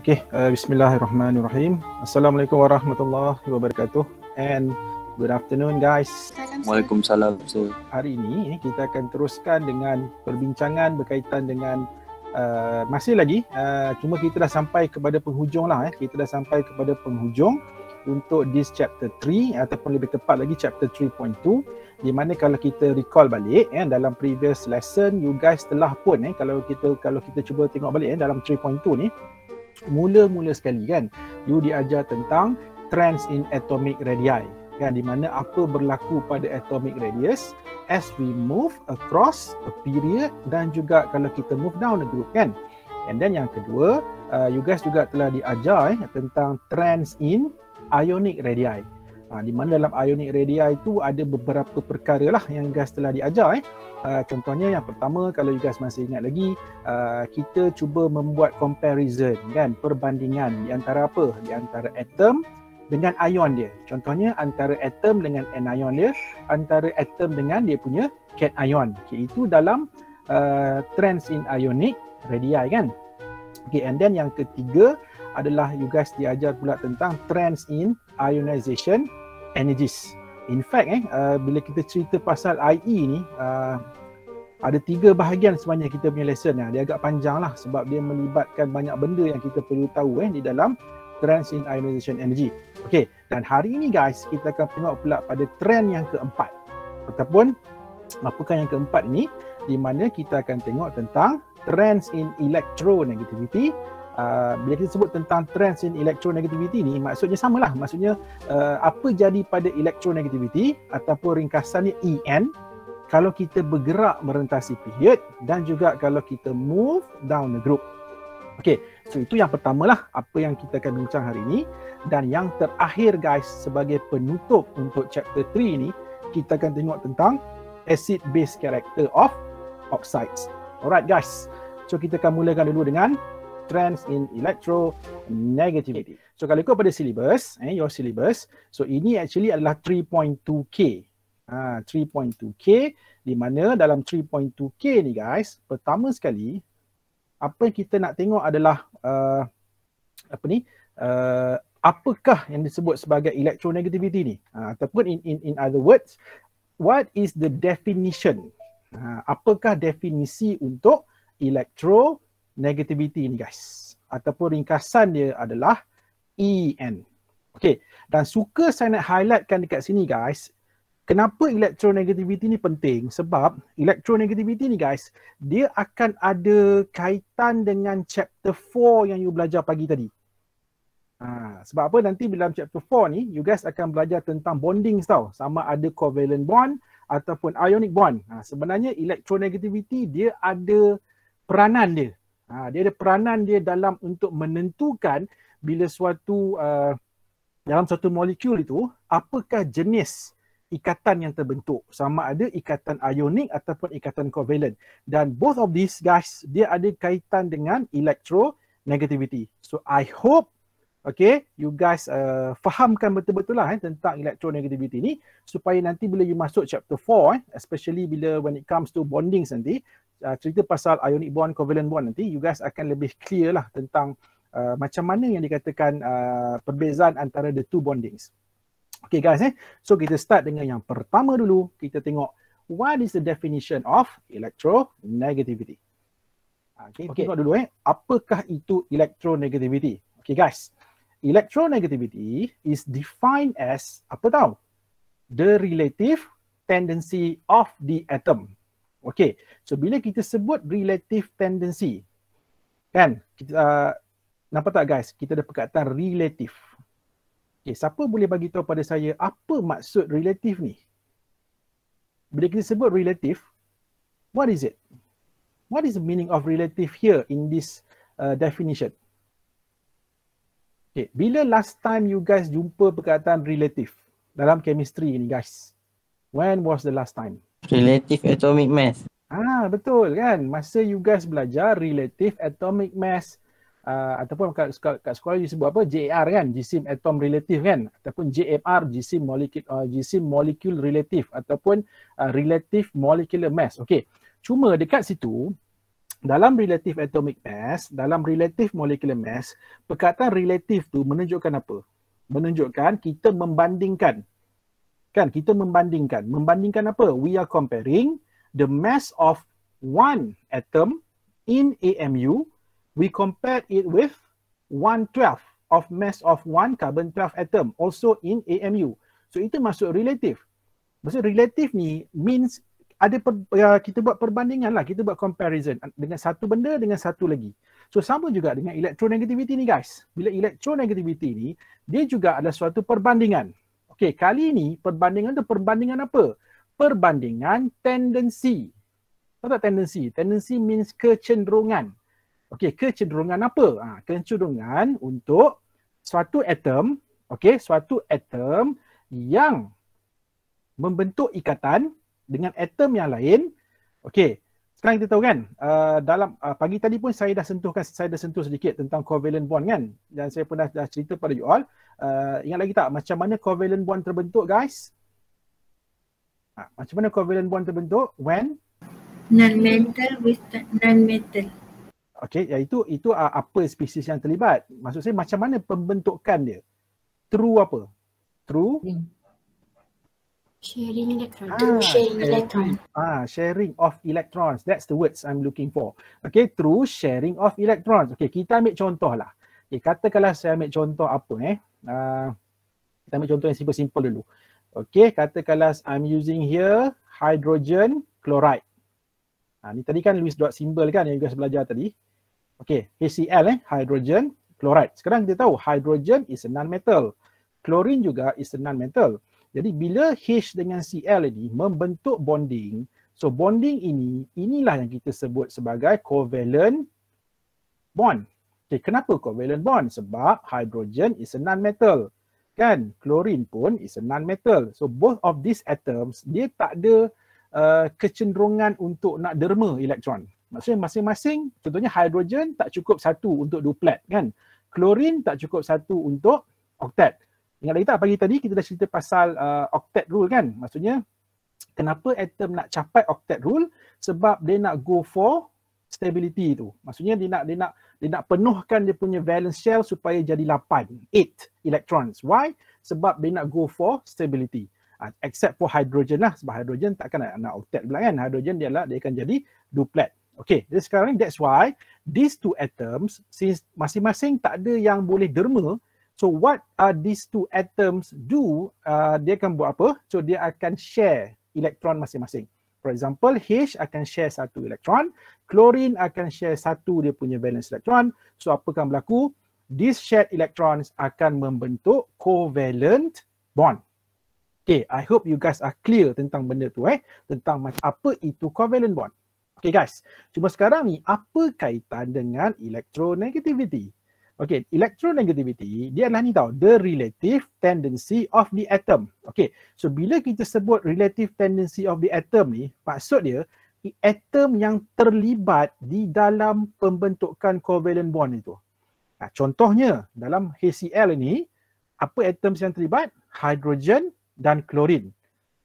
Bismillahirrahmanirrahim. Assalamualaikum warahmatullahi wabarakatuh. And good afternoon guys. Waalaikumsalam. Hari ini kita akan teruskan dengan perbincangan berkaitan dengan masih lagi cuma kita dah sampai kepada penghujung lah. Kita dah sampai kepada penghujung untuk this chapter 3 ataupun lebih tepat lagi chapter 3.2, di mana kalau kita recall balik dalam previous lesson you guys telah pun kalau kita cuba tengok balik dalam 3.2 ni, mula-mula sekali kan you diajar tentang trends in atomic radii kan, di mana apa berlaku pada atomic radius as we move across a period dan juga kalau kita move down a group kan. And then yang kedua, you guys juga telah diajar tentang trends in ionic radii. Di mana dalam ionic radii itu ada beberapa perkara lah yang you guys telah diajar. Contohnya yang pertama, kalau you guys masih ingat lagi, kita cuba membuat comparison kan, perbandingan di antara apa? Di antara atom dengan ion dia. Contohnya antara atom dengan anion dia, antara atom dengan dia punya cation. Okay, itu dalam trends in ionic radii kan. Okay, and then yang ketiga adalah you guys diajar pula tentang trends in ionization energies. In fact bila kita cerita pasal IE ni, ada 3 bahagian sebenarnya kita punya lesson. Dia agak panjang lah sebab dia melibatkan banyak benda yang kita perlu tahu di dalam trends in ionization energy. Okey, dan hari ini guys kita akan tengok pula pada trend yang keempat. Ataupun apakah yang keempat ini, di mana kita akan tengok tentang trends in electronegativity. Bila kita sebut tentang trends in electronegativity ni, maksudnya samalah. Maksudnya apa jadi pada electronegativity ataupun ringkasannya EN kalau kita bergerak merentasi period dan juga kalau kita move down the group. Okey, so itu yang pertamalah apa yang kita akan bincang hari ini. Dan yang terakhir guys, sebagai penutup untuk chapter 3 ni, kita akan tengok tentang acid base character of oxides. Alright guys, so kita akan mulakan dulu dengan trends in electronegativity. So kalau ikut pada syllabus, your syllabus, so ini actually adalah 3.2K. 3.2K, di mana dalam 3.2K ni guys, pertama sekali apa yang kita nak tengok adalah apakah yang disebut sebagai electronegativity ni, ataupun in other words, what is the definition? Apakah definisi untuk electronegativity ni guys, ataupun ringkasan dia adalah EN. Okey, dan suka saya nak highlightkan dekat sini guys, kenapa electronegativity ni penting? Sebab electronegativity ni guys, dia akan ada kaitan dengan chapter 4 yang you belajar pagi tadi. Sebab apa? Nanti dalam chapter 4 ni, you guys akan belajar tentang bonding tau. Sama ada covalent bond ataupun ionic bond. Sebenarnya electronegativity dia ada peranan dia. Dia ada peranan dia dalam untuk menentukan bila suatu dalam suatu molekul itu apakah jenis ikatan yang terbentuk, sama ada ikatan ionik ataupun ikatan covalent. Dan both of these guys, dia ada kaitan dengan electronegativity. So I hope you guys fahamkan betul-betul lah tentang electronegativity ni, supaya nanti bila you masuk chapter 4, especially bila when it comes to bondings nanti, cerita pasal ionic bond, covalent bond nanti, you guys akan lebih clear lah tentang macam mana yang dikatakan perbezaan antara the two bondings. Okay guys, so kita start dengan yang pertama dulu. Kita tengok what is the definition of electronegativity. Okay, tengok dulu apakah itu electronegativity. Okay guys, electronegativity is defined as apa tahu? The relative tendency of the atom. Okay, so bila kita sebut relative tendency, kan, kita, nampak tak guys, kita ada perkataan relative. Okay, siapa boleh bagi tahu pada saya apa maksud relative ni? Bila kita sebut relative, what is it? What is the meaning of relative here in this definition? Okay, bila last time you guys jumpa perkataan relative dalam chemistry ni guys? When was the last time? Relative atomic mass. Betul kan? Masa you guys belajar relative atomic mass, ataupun kat sekolah disebut apa? JAR kan? Jisim atom relative kan? Ataupun JMR, jisim molecule relative, ataupun relative molecular mass. Okay. Cuma dekat situ, dalam relative atomic mass, dalam relative molecular mass, perkataan relative tu menunjukkan apa? Menunjukkan kita membandingkan. Kan, kita membandingkan. Membandingkan apa? We are comparing the mass of one atom in AMU. We compare it with 1/12 of mass of one carbon-12 atom also in AMU. So itu masuk relative. Maksud relative ni means ada kita buat perbandingan lah, kita buat comparison dengan satu benda dengan satu lagi. So sama juga dengan electronegativity ni guys. Bila electronegativity ni, dia juga ada suatu perbandingan. Okey, kali ini perbandingan tu perbandingan apa? Perbandingan tendensi. Tahu tak tendensi? Tendensi means kecenderungan. Okey, kecenderungan apa? Kecenderungan untuk suatu atom, okey, suatu atom yang membentuk ikatan dengan atom yang lain. Okey, sekarang kita tahu kan, dalam pagi tadi pun saya dah sentuh sedikit tentang covalent bond kan, dan saya pun dah cerita pada you all. Ingat lagi tak macam mana covalent bond terbentuk guys? Macam mana covalent bond terbentuk? When non-metal with non-metal. Okey, itu apa spesies yang terlibat? Maksud saya macam mana pembentukan dia? Through apa? Through Sharing electron. Sharing of electrons. That's the words I'm looking for. Okay, through sharing of electrons. Okay, kita ambil contoh lah. Okay, katakanlah saya ambil contoh apa kita ambil contoh yang simple-simple dulu. Okay, katakanlah I'm using here hydrogen chloride. Ni tadi kan Lewis dot symbol kan yang you guys belajar tadi. Okay, HCl hydrogen chloride. Sekarang kita tahu hydrogen is a non-metal. Chlorine juga is a non-metal. Jadi bila H dengan Cl ini membentuk bonding, so bonding inilah yang kita sebut sebagai covalent bond. Okay, kenapa covalent bond? Sebab hydrogen is a non-metal. Kan? Chlorine pun is a non-metal. So both of these atoms, dia tak ada kecenderungan untuk nak derma elektron. Maksudnya masing-masing, contohnya hydrogen tak cukup satu untuk duplet kan? Chlorine tak cukup satu untuk octet. Ingat lagi tak pagi tadi kita dah cerita pasal octet rule kan? Maksudnya kenapa atom nak capai octet rule? Sebab dia nak go for stability tu. Maksudnya dia nak penuhkan dia punya valence shell supaya jadi 8 electrons. Why? Sebab dia nak go for stability. Except for hydrogen lah. Sebab hydrogen takkan nak octet pula kan? Hydrogen dia akan jadi duplet. Okay, jadi sekarang that's why these two atoms, since masing-masing tak ada yang boleh derma, so what these two atoms do, dia akan buat apa? So dia akan share elektron masing-masing. For example, H akan share satu elektron, chlorine akan share satu dia punya valence elektron. So apa akan berlaku? These shared electrons akan membentuk covalent bond. Okay, I hope you guys are clear tentang benda tu tentang apa itu covalent bond. Okay guys, cuma sekarang ni apa kaitan dengan electronegativity? Okay, electronegativity dia adalah ni tau, the relative tendency of the atom. Okay, so bila kita sebut relative tendency of the atom ni, maksud dia atom yang terlibat di dalam pembentukan covalent bond itu. Contohnya dalam HCl ini, apa atoms yang terlibat? Hydrogen dan chlorine.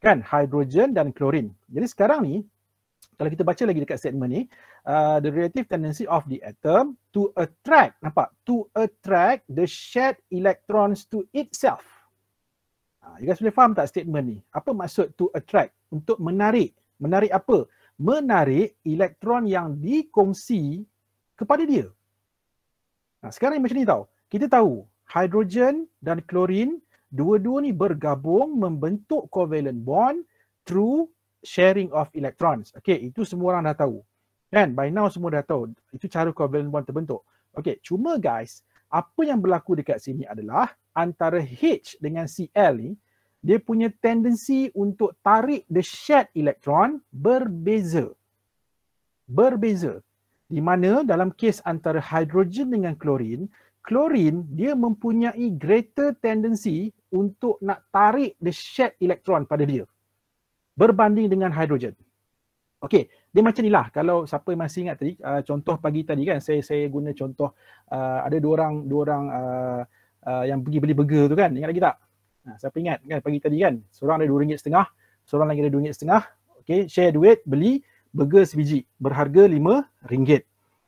Kan, hydrogen dan chlorine. Jadi sekarang ni, kalau kita baca lagi dekat statement ni, the relative tendency of the atom to attract, nampak? To attract the shared electrons to itself. You guys boleh faham tak statement ni? Apa maksud to attract? Untuk menarik. Menarik apa? Menarik elektron yang dikongsi kepada dia. Sekarang macam ni tau. Kita tahu hydrogen dan chlorine, dua-dua ni bergabung membentuk covalent bond through sharing of electrons. Okay, itu semua orang dah tahu. Kan? By now semua dah tahu. Itu cara covalent bond terbentuk. Okay, cuma guys, apa yang berlaku dekat sini adalah antara H dengan Cl ni, dia punya tendensi untuk tarik the shared electron berbeza. Berbeza. Di mana dalam kes antara hydrogen dengan chlorine, chlorine dia mempunyai greater tendency untuk nak tarik the shared electron pada dia berbanding dengan hydrogen. Okey, dia macam ni lah. Kalau siapa masih ingat tadi, contoh pagi tadi kan, saya guna contoh ada dua orang yang pergi beli burger tu kan, ingat lagi tak? Siapa ingat kan pagi tadi kan, seorang ada RM2.50, seorang lagi ada RM2.50. Okey, share duit, beli burger sebiji berharga RM5. ringgit.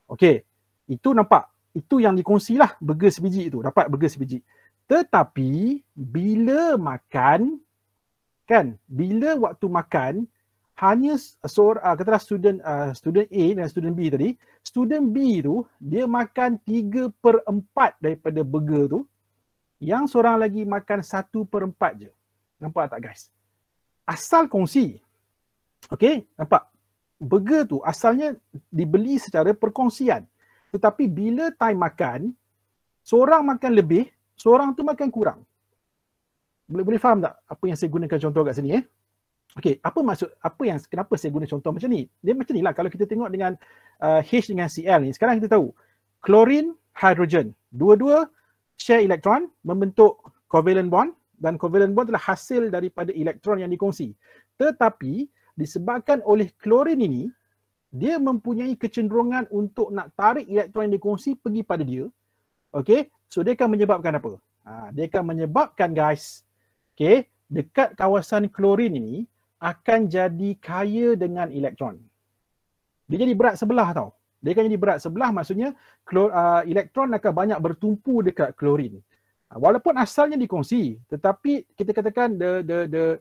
Okey. Itu nampak. Itu yang dikongsilah burger sebiji itu. Dapat burger sebiji. Tetapi bila makan, kan, bila waktu makan, hanya katalah student A dan student B tadi, student B tu dia makan 3/4 daripada burger tu, yang seorang lagi makan 1/4 je. Nampak tak guys? Asal kongsi. Okey, nampak? Burger tu asalnya dibeli secara perkongsian. Tetapi bila time makan, seorang makan lebih, seorang tu makan kurang. Boleh faham tak apa yang saya gunakan contoh kat sini Okey, kenapa saya guna contoh macam ni? Dia macam ni lah, kalau kita tengok dengan H dengan Cl ni, sekarang kita tahu klorin, hidrogen, dua-dua share elektron membentuk covalent bond, dan covalent bond adalah hasil daripada elektron yang dikongsi. Tetapi disebabkan oleh klorin ini, dia mempunyai kecenderungan untuk nak tarik elektron yang dikongsi pergi pada dia. Okey, so dia akan menyebabkan apa? Dia akan menyebabkan guys, okey, dekat kawasan klorin ini akan jadi kaya dengan elektron. Dia jadi berat sebelah tau. Dia akan jadi berat sebelah, maksudnya elektron akan banyak bertumpu dekat klorin. Walaupun asalnya dikongsi, tetapi kita katakan the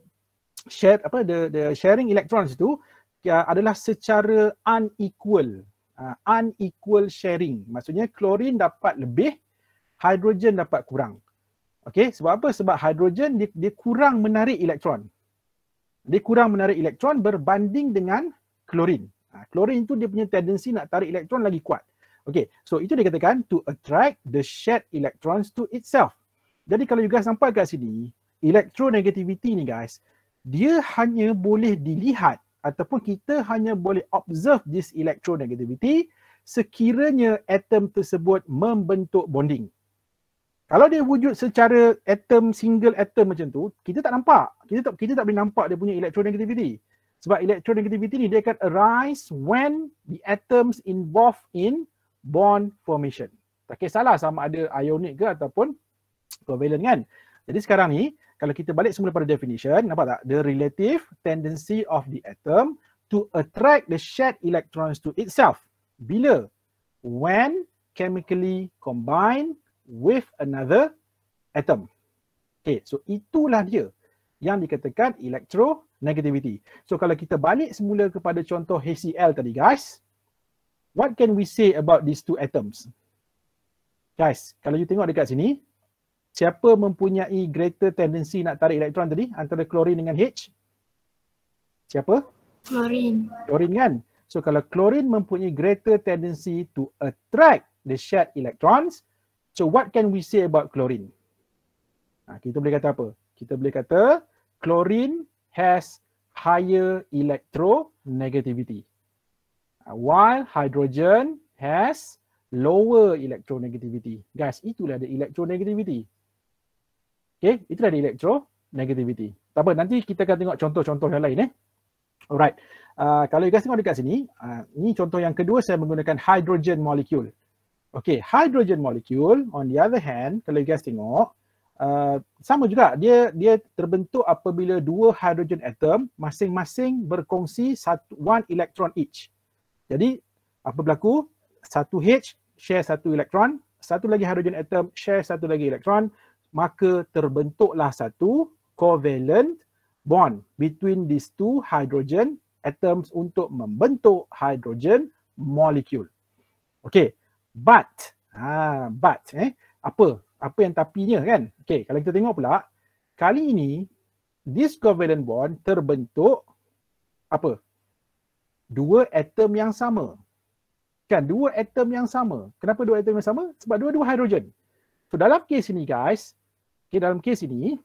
sharing electrons itu adalah secara unequal. Unequal sharing. Maksudnya klorin dapat lebih, hidrogen dapat kurang. Okey, sebab apa? Sebab hidrogen dia kurang menarik elektron. Dia kurang menarik elektron berbanding dengan klorin. Klorin itu dia punya tendensi nak tarik elektron lagi kuat. Okey, so itu dikatakan to attract the shared electrons to itself. Jadi kalau you guys nampak kat sini, electronegativity ni guys, dia hanya boleh dilihat ataupun kita hanya boleh observe this electronegativity sekiranya atom tersebut membentuk bonding. Kalau dia wujud secara atom, single atom macam tu, kita tak nampak. Kita tak boleh nampak dia punya electronegativity. Sebab electronegativity ni dia akan arise when the atoms involved in bond formation. Tak kisahlah sama ada ionic ke ataupun covalent kan. Jadi sekarang ni, kalau kita balik semula pada definition, nampak tak? The relative tendency of the atom to attract the shared electrons to itself. Bila? When chemically combined with another atom. Okay, so itulah dia yang dikatakan electronegativity. So kalau kita balik semula kepada contoh HCl tadi guys, what can we say about these two atoms? Guys, kalau you tengok dekat sini, siapa mempunyai greater tendency nak tarik elektron tadi antara klorin dengan H? Siapa? Klorin. Klorin kan? So kalau klorin mempunyai greater tendency to attract the shared electrons, so what can we say about chlorine? Kita boleh kata apa? Kita boleh kata chlorine has higher electronegativity, while hydrogen has lower electronegativity. Guys, itulah the electronegativity. Okay, itulah the electronegativity. Tak apa, nanti kita akan tengok contoh-contoh yang lain. Alright, kalau you guys tengok dekat sini, ni contoh yang kedua saya menggunakan hydrogen molecule. Okay, hydrogen molecule on the other hand, kalau you guys tengok, sama juga, dia terbentuk apabila dua hydrogen atom masing-masing berkongsi one electron each. Jadi, apa berlaku? Satu H share satu elektron, satu lagi hydrogen atom share satu lagi elektron, maka terbentuklah satu covalent bond between these two hydrogen atoms untuk membentuk hydrogen molecule. Okay. But apa yang tapinya kan? Okay, kalau kita tengok pula, kali ini this covalent bond terbentuk apa? Dua atom yang sama. Kan, dua atom yang sama. Kenapa dua atom yang sama? Sebab dua-dua hidrogen. So dalam kes ini guys, dalam kes ini,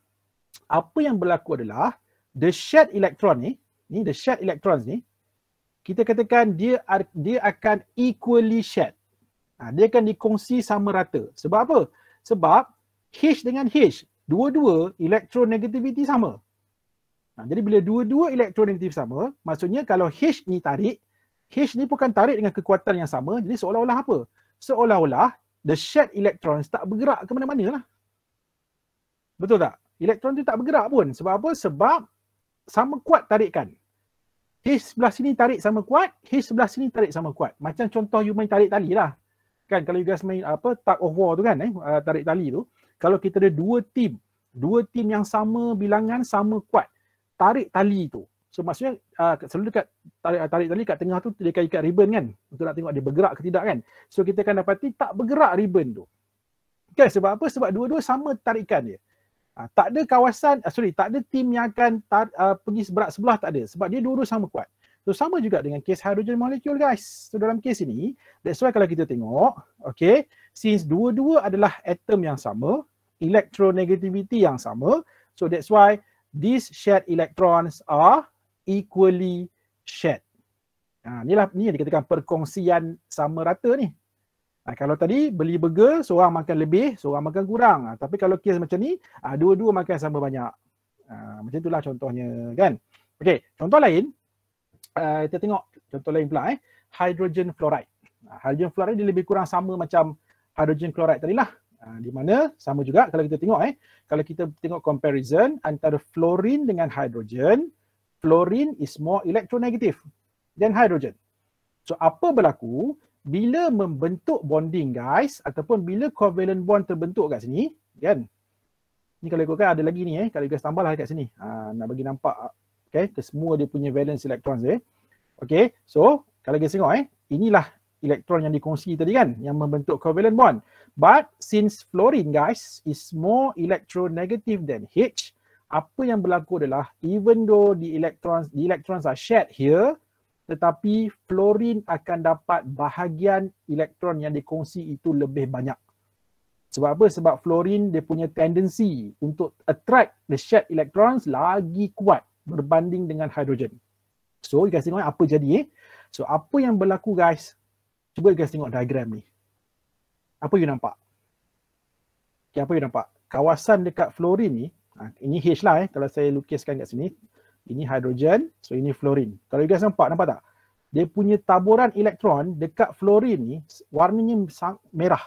apa yang berlaku adalah the shared electron ni the shared electrons ni, kita katakan dia akan equally shared. Dia akan dikongsi sama rata. Sebab apa? Sebab H dengan H, dua-dua electronegativity sama. Jadi bila dua-dua electronegativity sama, maksudnya kalau H ni tarik, H ni bukan tarik dengan kekuatan yang sama, jadi seolah-olah apa? Seolah-olah the shared electrons tak bergerak ke mana-mana lah. Betul tak? Elektron tu tak bergerak pun. Sebab apa? Sebab sama kuat tarikan. H sebelah sini tarik sama kuat, H sebelah sini tarik sama kuat. Macam contoh you main tarik tali lah. Kan kalau you guys main apa tug of war tu kan, tarik tali tu. Kalau kita ada dua tim yang sama bilangan, sama kuat, tarik tali tu. So maksudnya selalu dekat tarik tali kat tengah tu dia akan ikat ribbon kan, untuk nak tengok dia bergerak ke tidak kan. So kita akan dapati tak bergerak ribbon tu. Kan sebab apa? Sebab dua-dua sama tarikan dia. Tak ada kawasan, tak ada tim yang akan pergi berat sebelah, tak ada. Sebab dia dua-dua sama kuat. So sama juga dengan kes hydrogen molecule guys. So dalam kes ini, that's why kalau kita tengok, okay, since dua-dua adalah atom yang sama, electronegativity yang sama, so that's why these shared electrons are equally shared. Ni yang dikatakan perkongsian sama rata ni. Kalau tadi beli burger, seorang makan lebih, seorang makan kurang. Tapi kalau kes macam ni, dua-dua makan sama banyak. Macam itulah contohnya kan. Okey, contoh lain, kita tengok contoh lain pula hydrogen fluoride. Hydrogen fluoride dia lebih kurang sama macam hydrogen chloride tadi lah. Di mana sama juga kalau kita tengok kalau kita tengok comparison antara fluorine dengan hydrogen, fluorine is more electronegative than hydrogen. So apa berlaku bila membentuk bonding guys, ataupun bila covalent bond terbentuk kat sini kan. Ni kalau ikutkan ada lagi ni kalau guys tambahlah kat sini. Nak bagi nampak ke semua dia punya valence electrons dia. Okay, so kalau guys tengok inilah elektron yang dikongsi tadi kan, yang membentuk covalent bond. But since fluorine guys is more electronegative than H, apa yang berlaku adalah even though the electrons are shared here, tetapi fluorine akan dapat bahagian elektron yang dikongsi itu lebih banyak. Sebab apa? Sebab fluorine dia punya tendency untuk attract the shared electrons lagi kuat berbanding dengan hydrogen. So you guys tengok apa jadi So apa yang berlaku guys? Cuba you guys tengok diagram ni. Apa you nampak? Okay, apa you nampak? Kawasan dekat fluorine ni, ini H lah kalau saya lukiskan kat sini. Ini hydrogen, so ini fluorine. Kalau you guys nampak tak? Dia punya taburan elektron dekat fluorine ni warnanya merah.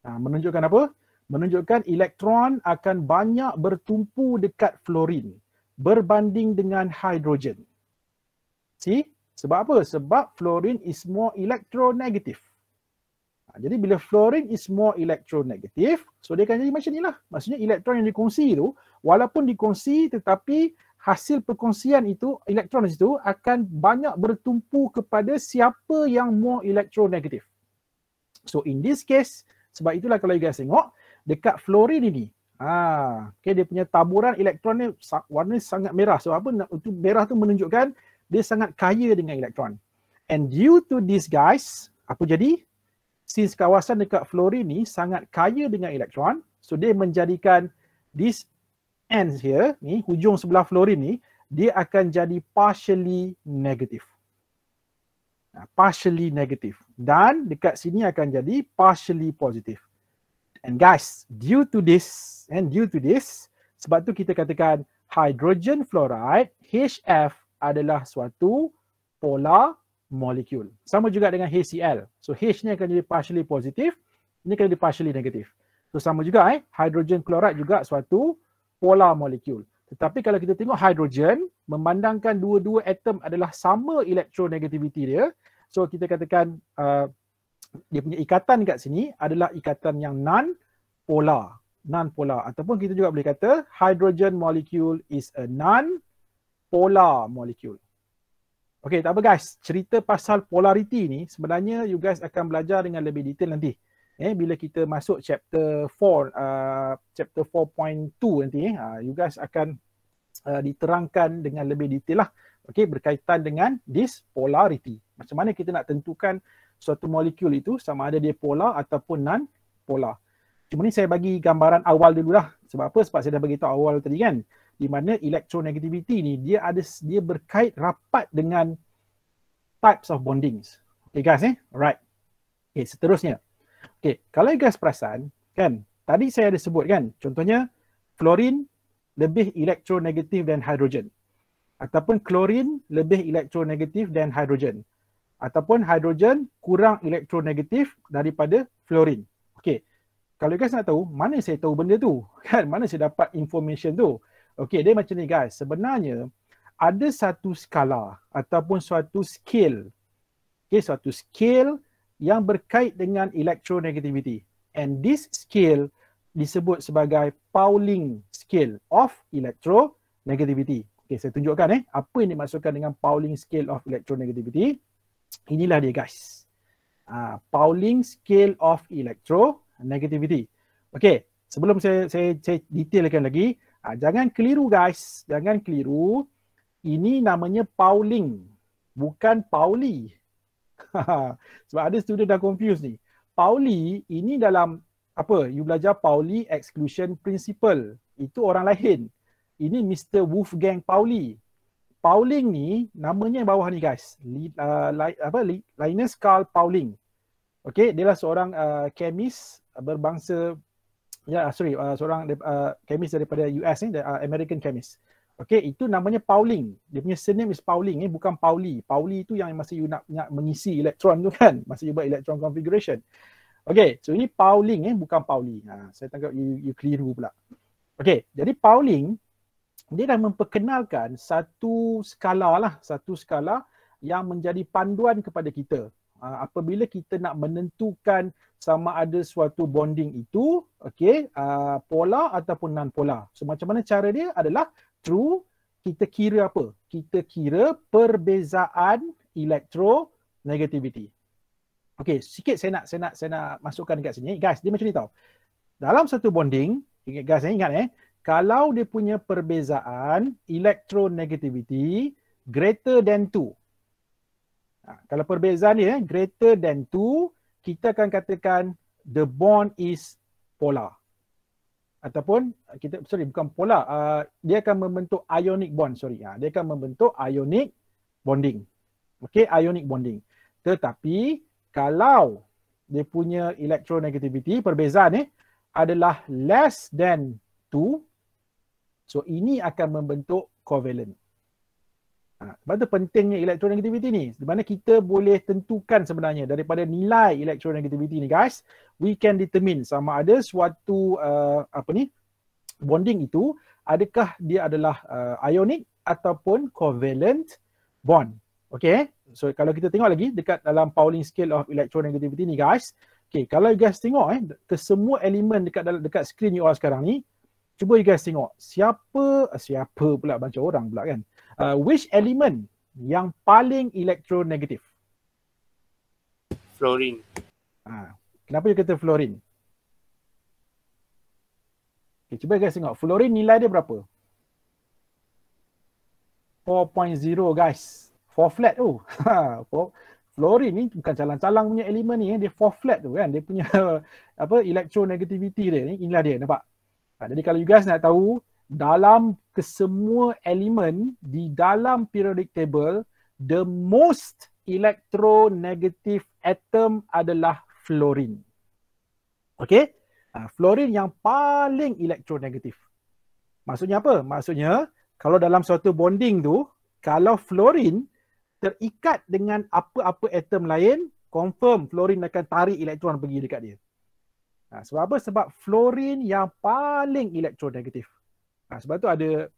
Menunjukkan apa? Menunjukkan elektron akan banyak bertumpu dekat fluorine berbanding dengan hydrogen. See? Sebab apa? Sebab fluorine is more electronegative. Jadi bila fluorine is more electronegative, so dia akan jadi macam ni lah. Maksudnya elektron yang dikongsi tu, walaupun dikongsi tetapi hasil perkongsian itu, elektron itu akan banyak bertumpu kepada siapa yang more electronegative. So in this case, sebab itulah kalau you guys tengok, dekat fluorine ini, dia punya taburan elektron ni warna sangat merah. So apa? Itu merah tu menunjukkan dia sangat kaya dengan elektron. And due to this guys, apa jadi? Since kawasan dekat fluorine ni sangat kaya dengan elektron, so dia menjadikan this ends here, ni hujung sebelah fluorine ni, dia akan jadi partially negative. Partially negative. Dan dekat sini akan jadi partially positive. And guys, due to this, sebab tu kita katakan hydrogen fluoride, HF, adalah suatu polar molecule. Sama juga dengan HCl. So H ni akan jadi partially positive, ini akan jadi partially negative. So sama juga hydrogen chloride juga suatu polar molecule. Tetapi kalau kita tengok hydrogen, memandangkan dua-dua atom adalah sama electronegativity dia, so kita katakan dia punya ikatan kat sini adalah ikatan yang non-polar. Non-polar. Ataupun kita juga boleh kata hydrogen molecule is a non-polar molecule. Okay, tak apa guys. Cerita pasal polarity ni sebenarnya you guys akan belajar dengan lebih detail nanti. Bila kita masuk chapter 4, chapter 4.2 nanti, you guys akan diterangkan dengan lebih detail lah. Okay, berkaitan dengan this polarity. Macam mana kita nak tentukan suatu molekul itu sama ada dia polar ataupun non-polar. Cuma ni saya bagi gambaran awal dulu lah. Sebab apa? Sebab saya dah bagi tahu awal tadi kan. Di mana electronegativity ni dia berkait rapat dengan types of bondings. Okay guys alright. Okay, seterusnya. Okay, kalau you guys perasan kan, tadi saya ada sebut kan, contohnya fluorine lebih electronegative than hydrogen. Ataupun chlorine lebih electronegative than hydrogen. Ataupun hydrogen kurang elektronegatif daripada fluorine. Okay, kalau you guys nak tahu, mana saya tahu benda tu? Kan, mana saya dapat information tu? Okay, dia macam ni guys. Sebenarnya, ada satu skala ataupun suatu scale. Okay, suatu scale yang berkait dengan electronegativity. And this scale disebut sebagai Pauling scale of electronegativity. Okay, saya tunjukkan apa yang dimaksudkan dengan Pauling scale of electronegativity. Inilah dia guys. Pauling scale of electronegativity. Okay, sebelum saya detailkan lagi, jangan keliru guys, jangan keliru. Ini namanya Pauling, bukan Pauli. Sebab ada student dah confuse ni. Pauli ini dalam apa? You belajar Pauli exclusion principle. Itu orang lain. Ini Mr. Wolfgang Pauli. Pauling ni namanya bawah ni guys. Linus Carl Pauling. Okey, dia lah seorang chemist berbangsa seorang chemist daripada US ni, American chemist. Okey, itu namanya Pauling. Dia punya surname is Pauling, bukan Pauli. Pauli itu yang masa you nak mengisi elektron tu kan, masa you buat electron configuration. Okey, so ini Pauling bukan Pauli. Saya tangkap you keliru pula. Okey, jadi Pauling dia dah memperkenalkan satu skala yang menjadi panduan kepada kita. Apabila kita nak menentukan sama ada suatu bonding itu, okey, polar ataupun non-polar. So macam mana cara dia adalah through kita kira apa? Kita kira perbezaan electronegativity. Okey, sikit saya nak masukkan dekat sini. Guys, dia macam ni tau. Dalam satu bonding, ingat kalau dia punya perbezaan electronegativity greater than 2. Kalau perbezaan dia greater than 2, kita akan katakan the bond is polar. Ataupun bukan polar, dia akan membentuk ionic bond, dia akan membentuk ionic bonding. Okey, ionic bonding. Tetapi kalau dia punya electronegativity perbezaan adalah less than 2, so ini akan membentuk covalent. Sebab tu pentingnya electronegativity ni. Di mana kita boleh tentukan sebenarnya daripada nilai electronegativity ni guys, we can determine sama ada suatu bonding itu adakah dia adalah ionic ataupun covalent bond. Okay, so kalau kita tengok lagi dekat dalam Pauling scale of electronegativity ni guys, okay, kalau you guys tengok ke semua elemen dekat screen you all sekarang ni, cuba you guys tengok siapa pula macam orang pula kan. Which element yang paling elektronegatif? Fluorine. Kenapa you kata fluorine? Okay, cuba guys tengok. Fluorine nilai dia berapa? 4.0 guys. 4 flat tu. Fluorine ni bukan calang-calang punya elemen ni. Dia 4 flat tu kan. Dia punya electronegativity dia ni. Inilah dia, nampak? Jadi kalau you guys nak tahu, dalam kesemua elemen di dalam periodic table, the most electronegative atom adalah fluorine. Okay? Fluorine yang paling elektronegatif. Maksudnya apa? Maksudnya, kalau dalam suatu bonding tu, kalau fluorine terikat dengan apa-apa atom lain, confirm fluorine akan tarik elektron pergi dekat dia. Sebab apa? Sebab fluorine yang paling elektronegatif. Sebab tu ada,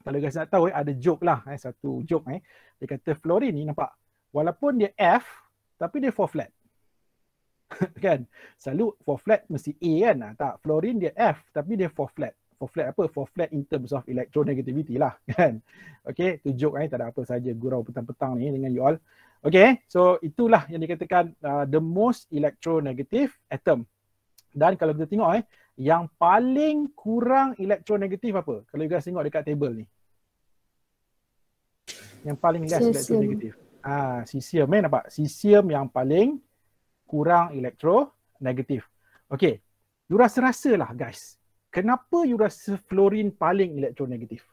kalau guys nak tahu, ada joke lah, satu joke. Dia kata fluorine ni nampak, walaupun dia F, tapi dia 4 flat. Kan? Selalu 4 flat mesti A kan? Tak, fluorine dia F, tapi dia 4 flat. 4 flat apa? 4 flat in terms of electronegativity lah. Kan? Okay, tu joke tak ada apa saja gurau petang-petang ni dengan you all. Okay, so itulah yang dikatakan the most electronegative atom. Dan kalau kita tengok yang paling kurang elektronegatif apa? Kalau you guys tengok dekat table ni. Yang paling less elektronegatif. Cesium. Nampak? Cesium yang paling kurang elektronegatif. Okey. You rasa-rasalah guys. Kenapa you rasa fluorine paling elektronegatif?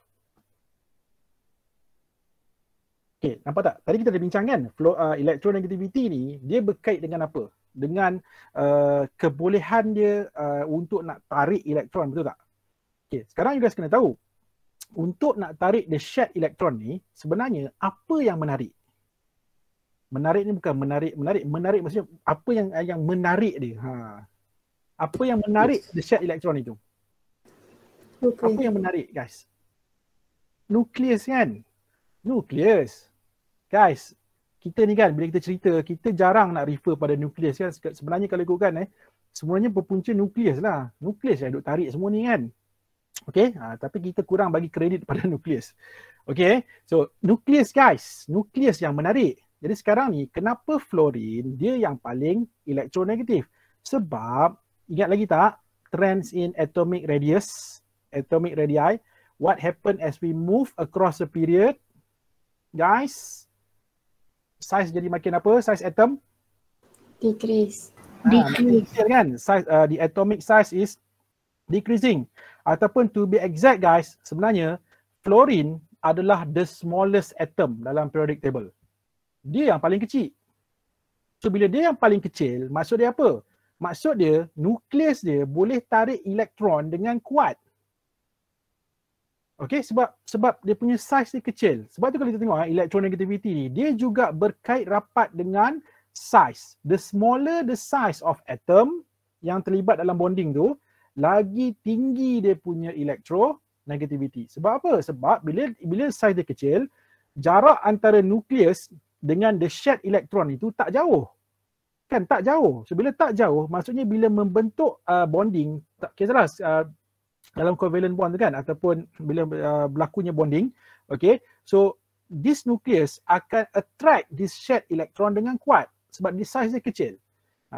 Okey, nampak tak? Tadi kita dah bincang kan, electronegativity ni dia berkait dengan apa? Dengan kebolehan dia untuk nak tarik elektron, betul tak? Okey, sekarang you guys kena tahu, untuk nak tarik the shared elektron ni, sebenarnya apa yang menarik? Menarik ni bukan menarik maksudnya apa yang menarik dia? Apa yang menarik the shared elektron itu? Okay. Apa yang menarik guys? Nukleus kan? Nukleus. Guys, kita ni kan bila kita cerita, kita jarang nak refer pada nukleus kan. Sebenarnya kalau ikutkan semuanya berpunca nukleus lah. Nukleus yang duk tarik semua ni kan. Okay, tapi kita kurang bagi kredit pada nukleus. Okay, so nukleus guys, nukleus yang menarik. Jadi sekarang ni kenapa fluorine dia yang paling elektronegatif? Sebab, ingat lagi tak, trends in atomic radius, atomic radii, what happen as we move across the period? Guys, size jadi makin apa? Size atom? Decrease. Kan? Size, the atomic size is decreasing. Ataupun to be exact guys, sebenarnya fluorine adalah the smallest atom dalam periodic table. Dia yang paling kecil. So bila dia yang paling kecil, maksud dia apa? Maksud dia, nukleus dia boleh tarik elektron dengan kuat. Okay, sebab dia punya size dia kecil. Sebab tu kalau kita tengok electronegativity ni, dia juga berkait rapat dengan size. The smaller the size of atom yang terlibat dalam bonding tu, lagi tinggi dia punya electronegativity. Sebab apa? Sebab bila size dia kecil, jarak antara nukleus dengan the shared electron itu tak jauh. Kan tak jauh. So bila tak jauh, maksudnya bila membentuk bonding, tak kisahlah dalam covalent bond tu kan, ataupun bila berlakunya bonding, okay, so this nucleus akan attract this shared electron dengan kuat sebab di size dia kecil.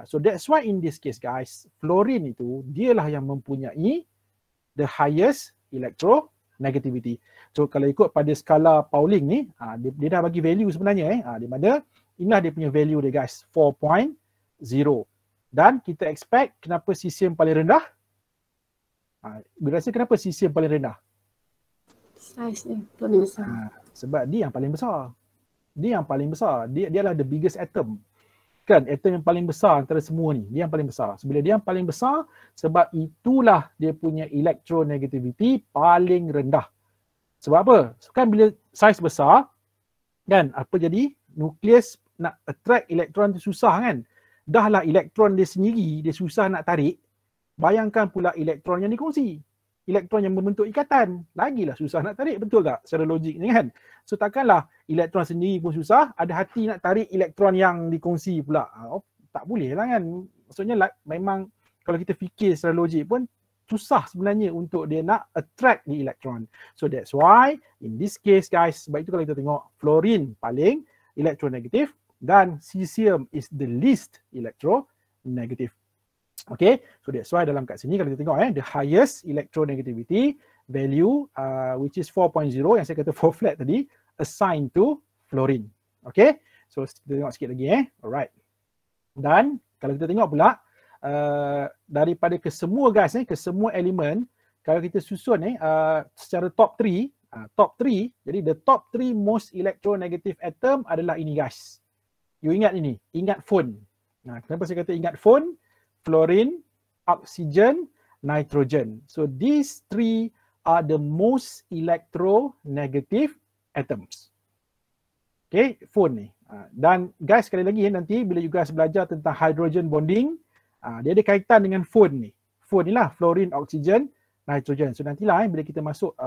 So that's why in this case guys, fluorine itu dialah yang mempunyai the highest electronegativity. So kalau ikut pada skala Pauling ni, dia dah bagi value sebenarnya di mana inilah dia punya value dia guys, 4.0. Dan kita expect kenapa cesium paling rendah? Berasa kenapa cesium paling rendah? Size dia paling besar. Sebab dia yang paling besar. Dia yang paling besar. Dia adalah the biggest atom. Kan, atom yang paling besar antara semua ni. Dia yang paling besar. So, bila dia yang paling besar, sebab itulah dia punya electronegativity paling rendah. Sebab apa? Kan bila size besar, kan apa jadi? Nukleus nak attract elektron tu susah kan? Dahlah elektron dia sendiri, dia susah nak tarik. Bayangkan pula elektron yang dikongsi. Elektron yang membentuk ikatan. Lagilah susah nak tarik, betul tak? Secara logik ni kan? So takkanlah elektron sendiri pun susah, ada hati nak tarik elektron yang dikongsi pula. Tak boleh lah kan? Maksudnya memang kalau kita fikir secara logik pun susah sebenarnya untuk dia nak attract the electron. So that's why in this case guys, sebab itu kalau kita tengok fluorine paling electronegative dan cesium is the least electronegative. Okay, so that's why dalam kat sini kalau kita tengok the highest electronegativity value which is 4.0 yang saya kata 4 flat tadi assigned to fluorine. Okay, so kita tengok sikit lagi alright. Dan kalau kita tengok pula daripada kesemua gas kesemua elemen, kalau kita susun secara top 3, jadi the top 3 most electronegative atom adalah ini guys. You ingat ini, ingat phone. Kenapa saya kata ingat phone? Fluorine, oxygen, nitrogen. So these 3 are the most electronegative atoms. Okay, phone ni. Dan guys sekali lagi nanti bila you guys belajar tentang hydrogen bonding, dia ada kaitan dengan phone ni. Phone ni lah, fluorine, oxygen, nitrogen. So nantilah bila kita masuk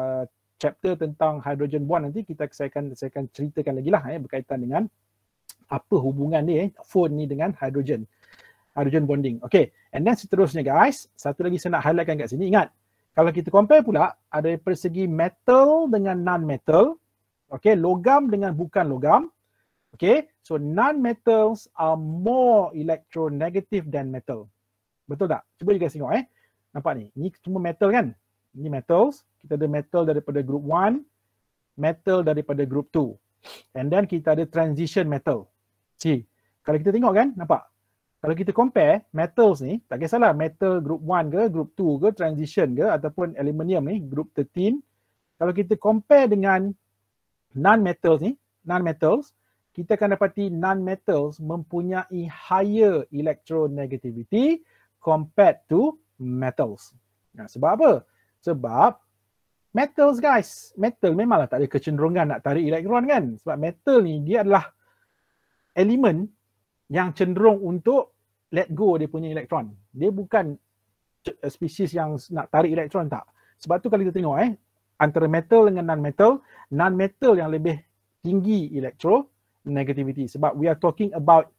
chapter tentang hydrogen bond nanti saya akan ceritakan lagi lah berkaitan dengan apa hubungan dia phone ni dengan hydrogen bonding. Okay, and then seterusnya guys, satu lagi saya nak highlightkan kat sini. Ingat, kalau kita compare pula ada dari segi metal dengan non-metal, okay, logam dengan bukan logam, okay, so non-metals are more electronegative than metal. Betul tak? Cuba you guys tengok nampak ni, ni semua metal kan? Ni metals, kita ada metal daripada group 1, metal daripada group 2, and then kita ada transition metal. See, kalau kita tengok kan, nampak? Kalau kita compare metals ni, tak kisahlah metal group 1 ke, group 2 ke, transition ke, ataupun aluminium ni, group 13. Kalau kita compare dengan non-metals ni, non-metals, kita akan dapati non-metals mempunyai higher electronegativity compared to metals. Sebab apa? Sebab metals guys, metal memanglah tak ada kecenderungan nak tarik elektron kan? Sebab metal ni dia adalah elemen yang cenderung untuk let go dia punya elektron. Dia bukan spesies yang nak tarik elektron, tak. Sebab tu kalau kita tengok antara metal dengan non-metal yang lebih tinggi electronegativity. Sebab we are talking about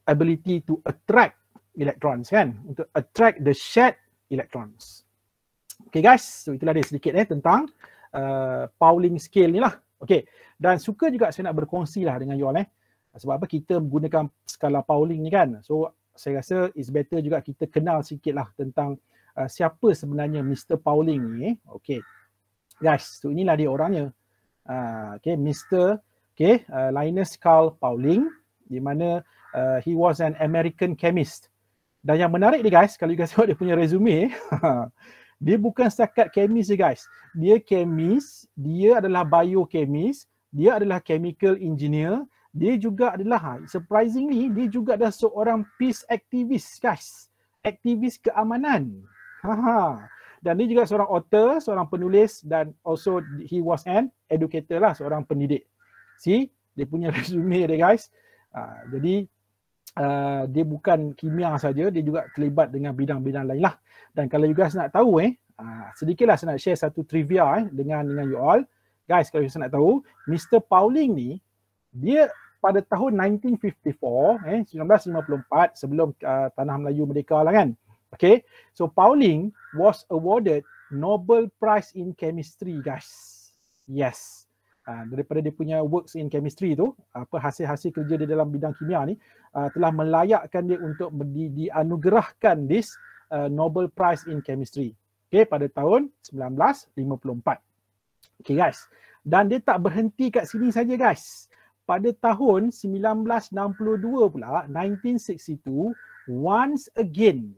ability to attract electrons kan, untuk attract the shared electrons. Okay guys, so itulah dia sedikit tentang Pauling scale ni lah. Okay, dan suka juga saya nak berkongsi lah dengan you all sebab apa kita menggunakan skala Pauling ni kan. So saya rasa it's better juga kita kenal sikit lah tentang siapa sebenarnya Mr. Pauling ni. Okay guys, so inilah dia orangnya. Okay, Mr. Linus Carl Pauling, di mana he was an American chemist. Dan yang menarik dia guys, kalau you guys tengok dia punya resume, dia bukan setakat chemist je guys. Dia chemist, dia adalah biochemist, dia adalah chemical engineer, dia juga adalah, surprisingly, dia juga adalah seorang peace activist guys. Aktivis keamanan. Dan dia juga seorang author, seorang penulis, dan also he was an educator lah, seorang pendidik. See, dia punya resume dia guys. Jadi dia bukan kimia saja, dia juga terlibat dengan bidang-bidang lain lah. Dan kalau you guys nak tahu sedikitlah saya nak share satu trivia dengan you all. Guys, kalau you guys nak tahu, Mr. Pauling ni dia pada tahun 1954, 1954 sebelum Tanah Melayu merdeka lah kan. Okay, so Pauling was awarded Nobel Prize in Chemistry guys. Yes. Daripada dia punya works in chemistry tu, hasil-hasil kerja dia dalam bidang kimia ni telah melayakkan dia untuk dianugerahkan this Nobel Prize in Chemistry. Okay, pada tahun 1954. Okay guys, dan dia tak berhenti kat sini saja guys. Pada tahun 1962 pula, 1962, once again,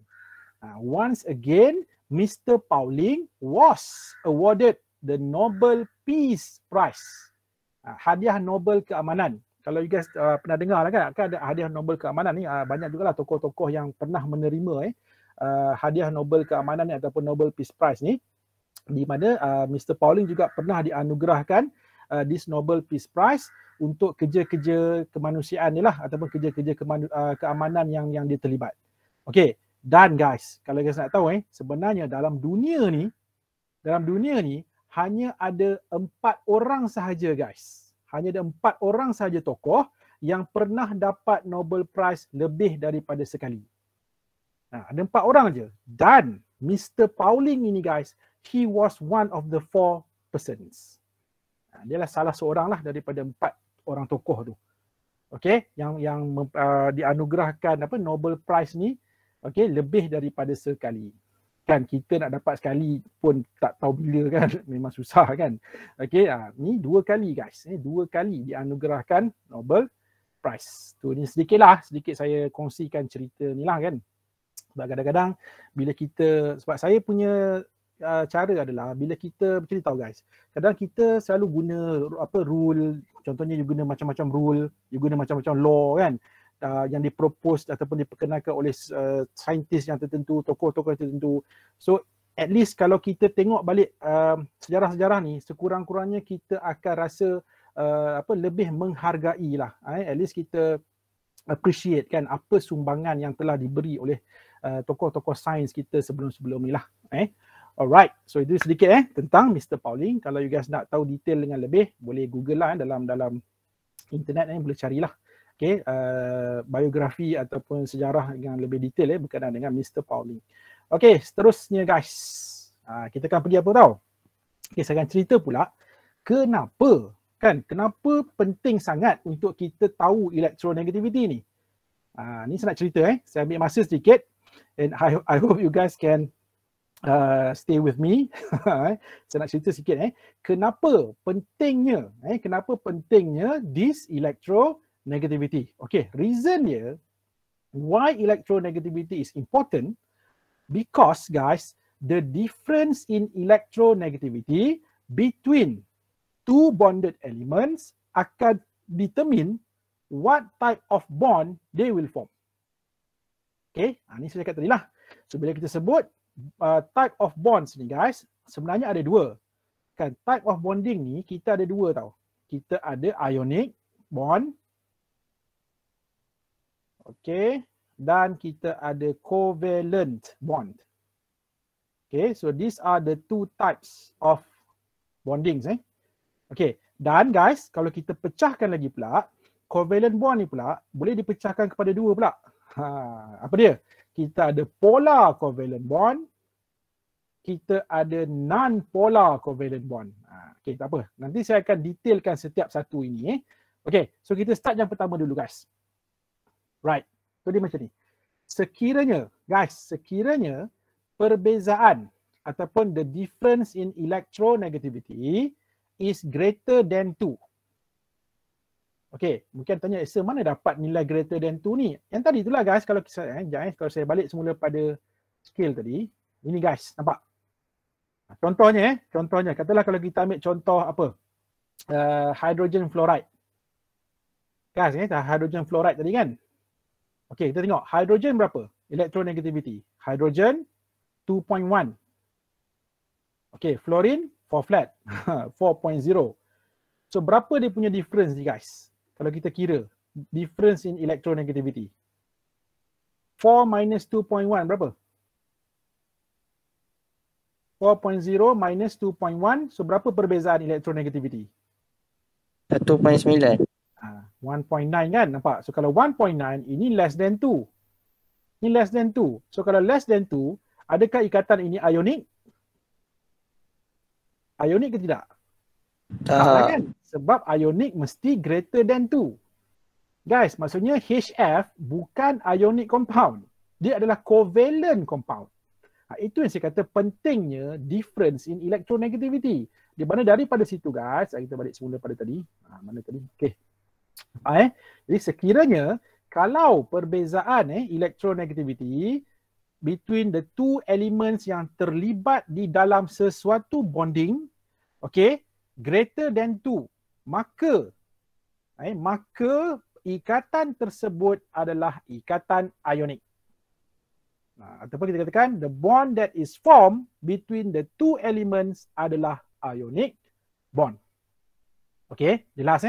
Mr. Pauling was awarded the Nobel Peace Prize. Hadiah Nobel Keamanan. Kalau you guys pernah dengar lah kan ada hadiah Nobel Keamanan ni, banyak jugalah tokoh-tokoh yang pernah menerima hadiah Nobel Keamanan ni ataupun Nobel Peace Prize ni, di mana Mr. Pauling juga pernah dianugerahkan this Nobel Peace Prize untuk kerja-kerja kemanusiaan ni lah, ataupun kerja-kerja keamanan yang dia terlibat. Okay, dan guys, kalau guys nak tahu sebenarnya dalam dunia ni hanya ada 4 orang sahaja guys. Hanya ada 4 orang sahaja tokoh yang pernah dapat Nobel Prize lebih daripada sekali. Ada 4 orang je. Dan Mr. Pauling ini guys, he was one of the 4 persons. Dia lah salah seorang lah daripada 4 orang tokoh tu. Okay, yang dianugerahkan Nobel Prize ni, okay, lebih daripada sekali. Kan kita nak dapat sekali pun tak tahu bila kan, memang susah kan. Okay, ni 2 kali guys, 2 kali dianugerahkan Nobel Prize. Tu ni sedikit saya kongsikan cerita ni lah kan. Sebab kadang-kadang bila kita, sebab saya punya cara adalah bila kita macam ni tahu guys, kadang kita selalu guna rule, contohnya you guna macam-macam rule, you guna macam-macam law kan, yang dipropose ataupun diperkenalkan oleh saintis yang tertentu, tokoh-tokoh tertentu. So at least kalau kita tengok balik sejarah-sejarah ni, sekurang-kurangnya kita akan rasa lebih menghargai lah. At least kita appreciate kan apa sumbangan yang telah diberi oleh tokoh-tokoh sains kita sebelum-sebelum ni lah. Alright, so itu sedikit tentang Mr. Pauling. Kalau you guys nak tahu detail dengan lebih, boleh google lah dalam internet boleh carilah. Okay, biografi ataupun sejarah yang lebih detail berkenaan dengan Mr. Pauling. Okay, seterusnya guys, kita akan pergi apa tahu? Okay, saya akan cerita pula kenapa penting sangat untuk kita tahu electronegativity ni. Ni saya nak cerita saya ambil masa sedikit, and I hope you guys can stay with me. Saya nak cerita sikit kenapa pentingnya this electronegativity. Okay, reason dia why electronegativity is important, because guys, the difference in electronegativity between 2 bonded elements akan determine what type of bond they will form. Okay, ni saya cakap tadi lah. So bila kita sebut type of bonds ni guys, sebenarnya ada 2. Kan, type of bonding ni kita ada 2 tau. Kita ada ionic bond. Okay, dan kita ada covalent bond. Okay, so these are the 2 types of bondings. Okay, Dan guys, kalau kita pecahkan lagi pula, covalent bond ni pula boleh dipecahkan kepada dua pula. Apa dia? Kita ada polar covalent bond, kita ada non-polar covalent bond. Okay, tak apa. Nanti saya akan detailkan setiap satu ini. Okay, so kita start yang pertama dulu guys. Right, so dia macam ni. Sekiranya perbezaan ataupun the difference in electronegativity is greater than 2. Okay, mungkin tanya, mana dapat nilai greater than 2 ni? Yang tadi itulah guys, kalau kalau saya balik semula pada scale tadi, ini guys, nampak? Contohnya, katalah kalau kita ambil contoh apa? Hydrogen fluoride. Guys, hydrogen fluoride tadi kan? Okay, kita tengok, hydrogen berapa? Electronegativity. Hydrogen 2.1. Okay, fluorine 4 flat. 4.0. So berapa dia punya difference ni guys? Kalau kita kira difference in electronegativity. 4 minus 2.1 berapa? 4.0 minus 2.1. So berapa perbezaan electronegativity? 1.9. 1.9 kan, nampak? So kalau 1.9 ini less than 2. Ini less than 2. So kalau less than 2, adakah ikatan ini ionik? Ionik ke tidak? Tak kan? Sebab ionik mesti greater than 2. Guys, maksudnya HF bukan ionic compound. Dia adalah covalent compound. Itu yang saya kata pentingnya difference in electronegativity. Di mana daripada situ guys, kita balik semula pada tadi. Mana tadi? Okay. Jadi sekiranya kalau perbezaan electronegativity between the two elements yang terlibat di dalam sesuatu bonding, okay, greater than 2, maka ikatan tersebut adalah ikatan ionik. Ataupun kita katakan the bond that is formed between the two elements adalah ionic bond. Okay, jelas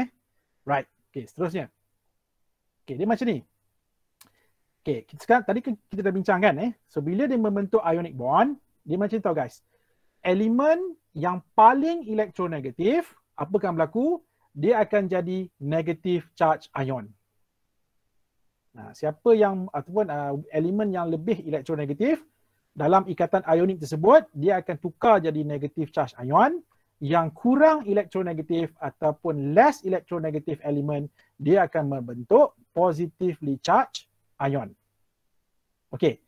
Right. Okay, seterusnya. Okay, dia macam ni. Okay, sekarang tadi kita dah bincangkan So bila dia membentuk ionic bond, dia macam tu guys. Elemen yang paling elektronegatif, apa akan berlaku? Dia akan jadi negative charge ion. Siapa yang ataupun elemen yang lebih elektronegatif dalam ikatan ionik tersebut, dia akan tukar jadi negative charge ion. Yang kurang elektronegatif ataupun less elektronegatif elemen, dia akan membentuk positively charged ion. Okay.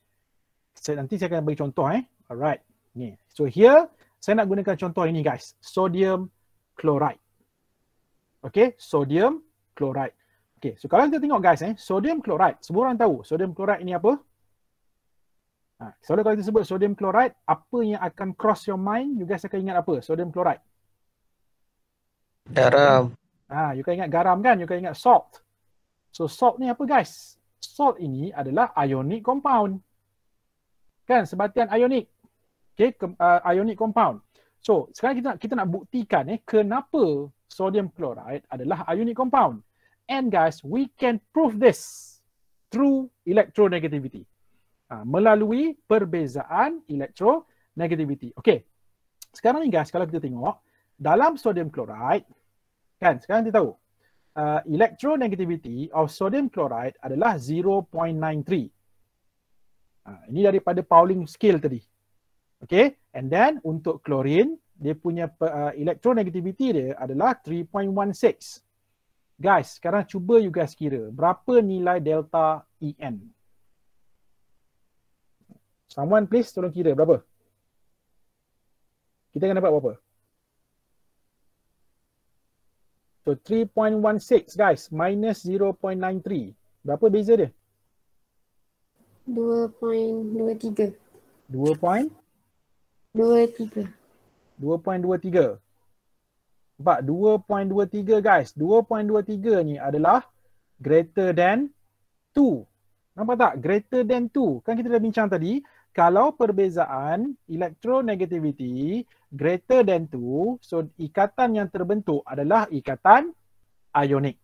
Nanti saya akan bagi contoh Alright. Ni. So here saya nak gunakan contoh ini guys. Sodium chloride. Okay, sodium chloride. Okay, so kalau kita tengok guys sodium chloride, semua orang tahu sodium chloride ini apa? Soalnya kalau kita sebut sodium chloride, apa yang akan cross your mind? You guys akan ingat apa? Sodium chloride. Garam. You kan ingat garam kan? You kan ingat salt. So salt ni apa guys? Salt ini adalah ionic compound. Kan? Sebatian ionic. Okay, ionic compound. So sekarang kita nak buktikan kenapa sodium chloride adalah ionic compound. And guys, we can prove this through electronegativity. Melalui perbezaan electronegativity. Okay. Sekarang ni guys, kalau kita tengok dalam sodium chloride, kan sekarang kita tahu electronegativity of sodium chloride adalah 0.93. Ini daripada Pauling scale tadi. Okay. And then untuk chlorine, dia punya electronegativity dia adalah 3.16. Guys, sekarang cuba you guys kira berapa nilai delta En. Someone please tolong kira berapa? Kita akan dapat berapa? So 3.16 guys minus 0.93. Berapa beza dia? 2.23. 2.23. 2.23. Nampak? 2.23 guys. 2.23 ni adalah greater than 2. Nampak tak? Greater than 2. Kan kita dah bincang tadi, kalau perbezaan electronegativity greater than 2, so ikatan yang terbentuk adalah ikatan ionik.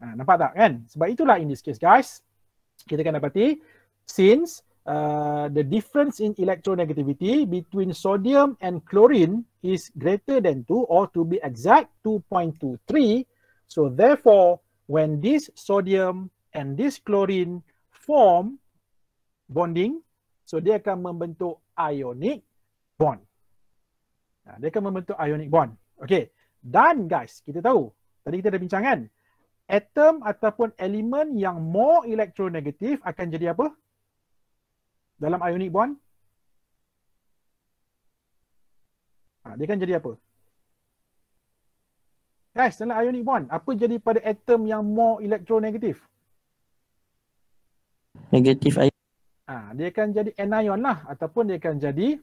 Nampak tak kan? Sebab itulah in this case guys, kita akan dapati since the difference in electronegativity between sodium and chlorine is greater than 2, or to be exact 2.23. So therefore, when this sodium and this chlorine form bonding, so dia akan membentuk ionic bond. Dia akan membentuk ionic bond. Okay. Dan guys, kita tahu, tadi kita dah bincang kan, atom ataupun elemen yang more electronegative akan jadi apa? Dalam ionic bond? Dia akan jadi apa? Guys, dalam ionic bond, apa jadi pada atom yang more electronegative? Negatif ion. Dia akan jadi anion lah, ataupun dia akan jadi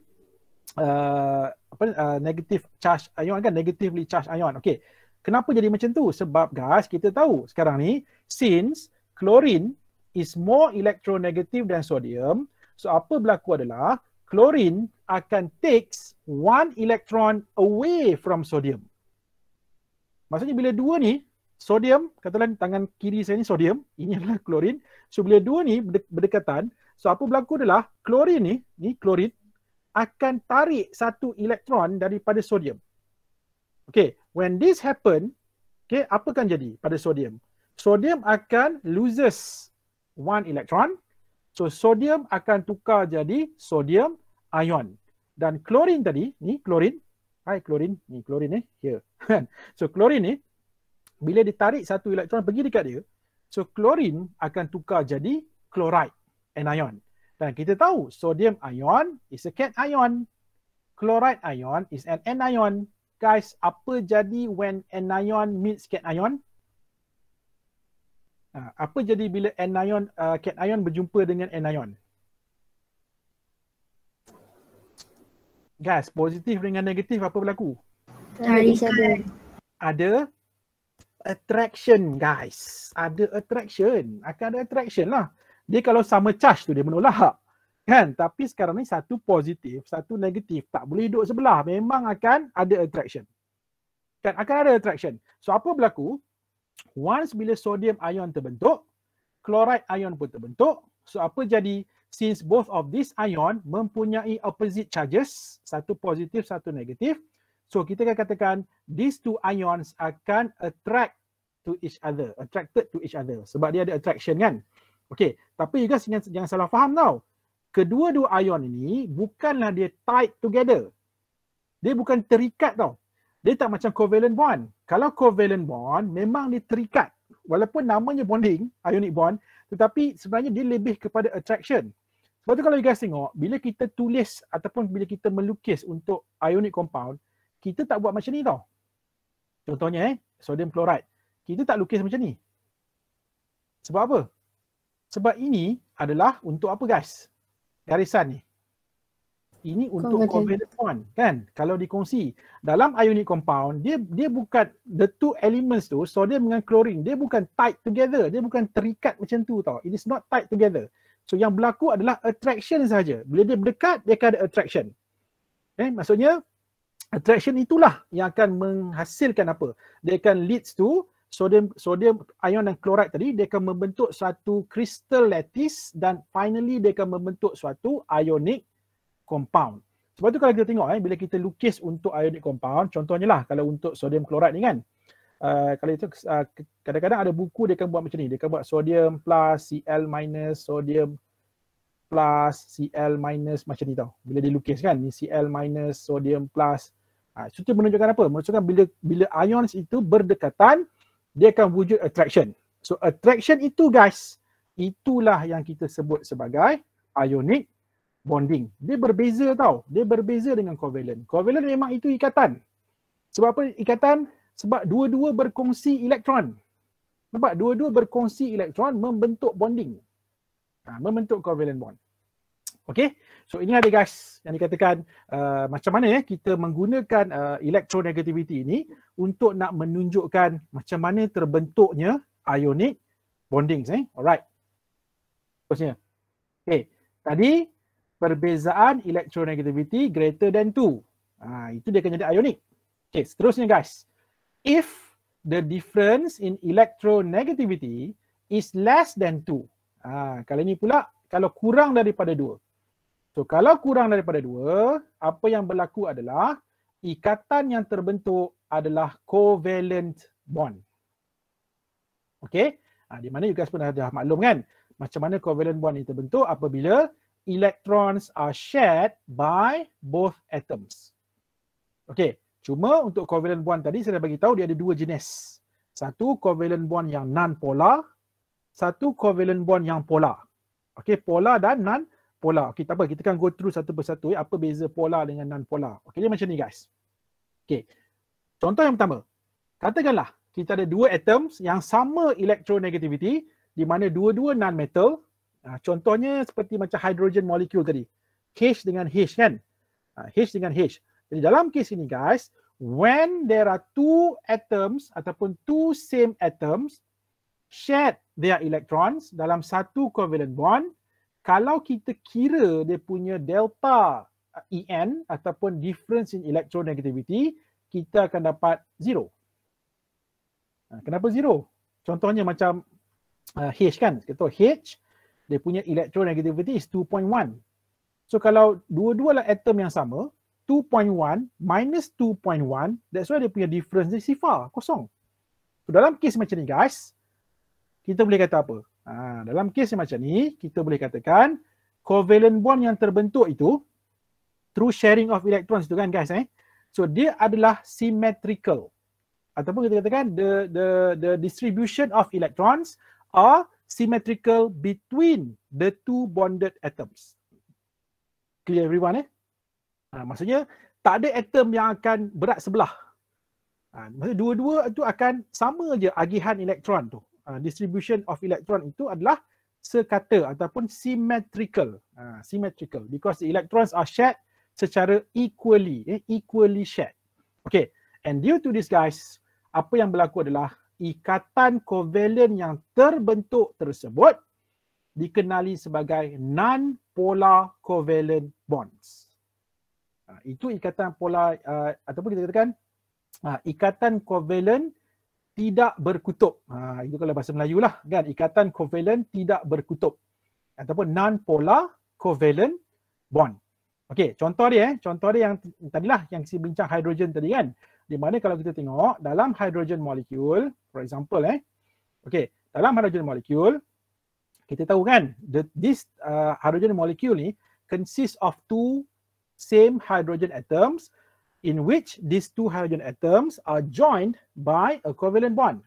negative charge ion kan, negatively charged ion. Okay. Kenapa jadi macam tu? Sebab guys, kita tahu sekarang ni, since chlorine is more electronegative than sodium, so apa berlaku adalah chlorine akan takes one electron away from sodium. Maksudnya bila dua ni, sodium, katakan tangan kiri saya ni sodium, ini adalah chlorine. So bila dua ni berdekatan, so apa berlaku adalah chlorine ni chlorine akan tarik satu elektron daripada sodium. Okay, when this happen, okay, apa akan jadi pada sodium? Sodium akan loses one electron. So sodium akan tukar jadi sodium ion. Dan chlorine tadi, ni chlorine. Hai chlorine, ni chlorine here. So chlorine ni, bila ditarik satu elektron pergi dekat dia, so chlorine akan tukar jadi chloride, anion. Dan kita tahu sodium ion is a cation. Chloride ion is an anion. Guys, apa jadi when anion meets cation? Apa jadi bila anion, cation berjumpa dengan anion? Guys, positif dengan negatif apa berlaku? Ada attraction guys. Ada attraction. Akan ada attraction lah. Dia kalau sama charge tu dia menolak. Kan? Tapi sekarang ni satu positif, satu negatif. Tak boleh duduk sebelah. Memang akan ada attraction. Kan? Akan ada attraction. So apa berlaku? Once bila sodium ion terbentuk, chloride ion pun terbentuk. So apa jadi? Since both of these ion mempunyai opposite charges, satu positif, satu negatif. So kita akan katakan these two ions akan attracted to each other. Sebab dia ada attraction kan? Okay, tapi juga jangan salah faham tau. Kedua-dua ion ini bukanlah dia tied together. Dia bukan terikat tau. Dia tak macam covalent bond. Kalau covalent bond memang dia terikat. Walaupun namanya bonding, ionic bond, tetapi sebenarnya dia lebih kepada attraction. Sebab tu kalau you guys tengok, bila kita tulis ataupun bila kita melukis untuk ionic compound, kita tak buat macam ni tau. Contohnya sodium chloride. Kita tak lukis macam ni. Sebab apa? Sebab ini adalah untuk apa guys? Garisan ni. Ini untuk covalent bond kan? Kalau dikongsi. Dalam ionic compound, dia bukan, the two elements tu, sodium dengan chlorine, dia bukan tied together. Dia bukan terikat macam tu tau. It is not tied together. So yang berlaku adalah attraction sahaja. Bila dia berdekat, dia akan ada attraction. Maksudnya, attraction itulah yang akan menghasilkan apa? Dia akan leads to sodium ion dan chloride tadi, dia akan membentuk suatu crystal lattice dan finally dia akan membentuk suatu ionic compound. Sebab tu kalau kita tengok bila kita lukis untuk ionic compound, contohnya lah kalau untuk sodium chloride ni kan, kalau itu kadang-kadang ada buku dia akan buat macam ni, dia akan buat sodium plus Cl minus, sodium plus Cl minus macam ni tau. Bila dia lukis kan, ni Cl minus, sodium plus. Itu menunjukkan apa? Menunjukkan bila ions itu berdekatan, dia akan wujud attraction. So attraction itu guys, itulah yang kita sebut sebagai ionic bonding. Dia berbeza tau. Dia berbeza dengan covalent. Covalent memang itu ikatan. Sebab apa ikatan? Sebab dua-dua berkongsi elektron. Nampak? Dua-dua berkongsi elektron membentuk bonding. Membentuk covalent bond. Okay? So ini ada guys yang dikatakan macam mana kita menggunakan electronegativity ini untuk nak menunjukkan macam mana terbentuknya ionic bondings. Alright. Terusnya. Okay. Tadi perbezaan electronegativity greater than 2. Itu dia akan jadi ionic. Okay. Seterusnya guys. If the difference in electronegativity is less than 2. Kali ini pula kalau kurang daripada 2. So kalau kurang daripada 2, apa yang berlaku adalah ikatan yang terbentuk adalah covalent bond. Okey, di mana you guys pun dah maklum kan macam mana covalent bond ini terbentuk apabila electrons are shared by both atoms. Okey, cuma untuk covalent bond tadi saya dah bagi tahu dia ada 2 jenis. Satu covalent bond yang non-polar, satu covalent bond yang polar. Okey, polar dan non-polar. Okey, tak apa, kita akan go through satu persatu ya, apa beza polar dengan non-polar. Okey, dia macam ni guys. Okey. Contoh yang pertama. Katakanlah kita ada 2 atoms yang sama electronegativity di mana dua-dua non-metal. Contohnya seperti macam hydrogen molecule tadi. H dengan H kan? H dengan H. Jadi dalam kes ini guys, when there are 2 atoms ataupun 2 same atoms shared their electrons dalam satu covalent bond, kalau kita kira dia punya delta En ataupun difference in electronegativity, kita akan dapat 0. Kenapa 0? Contohnya macam H kan, kita tahu H, dia punya electronegativity is 2.1. So kalau dua-dua lah atom yang sama, 2.1 minus 2.1, that's why dia punya difference dia sifar, kosong. So dalam kes macam ni guys, kita boleh kata apa? Dalam kes macam ni, kita boleh katakan covalent bond yang terbentuk itu through sharing of electrons itu kan guys so dia adalah symmetrical. Ataupun kita katakan the distribution of electrons are symmetrical between the 2 bonded atoms. Clear everyone maksudnya tak ada atom yang akan berat sebelah. Maksudnya dua-dua itu akan sama je agihan elektron tu. Distribution of electron itu adalah sekata ataupun symmetrical. Symmetrical because the electrons are shared secara equally shared. Okay, and due to this guys, apa yang berlaku adalah ikatan covalent yang terbentuk tersebut dikenali sebagai non-polar covalent bonds. Itu ikatan polar ataupun kita katakan ikatan covalent tidak berkutub. Itu kalau bahasa Melayu lah kan, ikatan covalent tidak berkutub ataupun non-polar covalent bond. Okey, contoh dia yang tadilah yang saya bincang hidrogen tadi kan. Di mana kalau kita tengok dalam hydrogen molecule, for example okey, dalam hydrogen molecule kita tahu kan this hydrogen molecule ni consists of 2 same hydrogen atoms in which these 2 hydrogen atoms are joined by a covalent bond.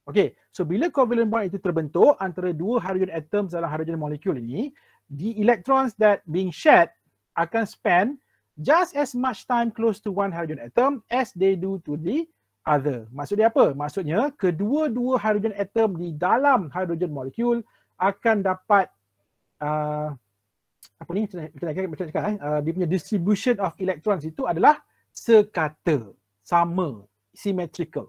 Okay, so bila covalent bond itu terbentuk antara 2 hydrogen atoms dalam hydrogen molecule ini, the electrons that being shared akan spend just as much time close to one hydrogen atom as they do to the other. Maksudnya apa? Maksudnya kedua-dua hydrogen atom di dalam hydrogen molecule akan dapat apa ni kita cakap dia punya distribution of electrons itu adalah sekata, sama, symmetrical.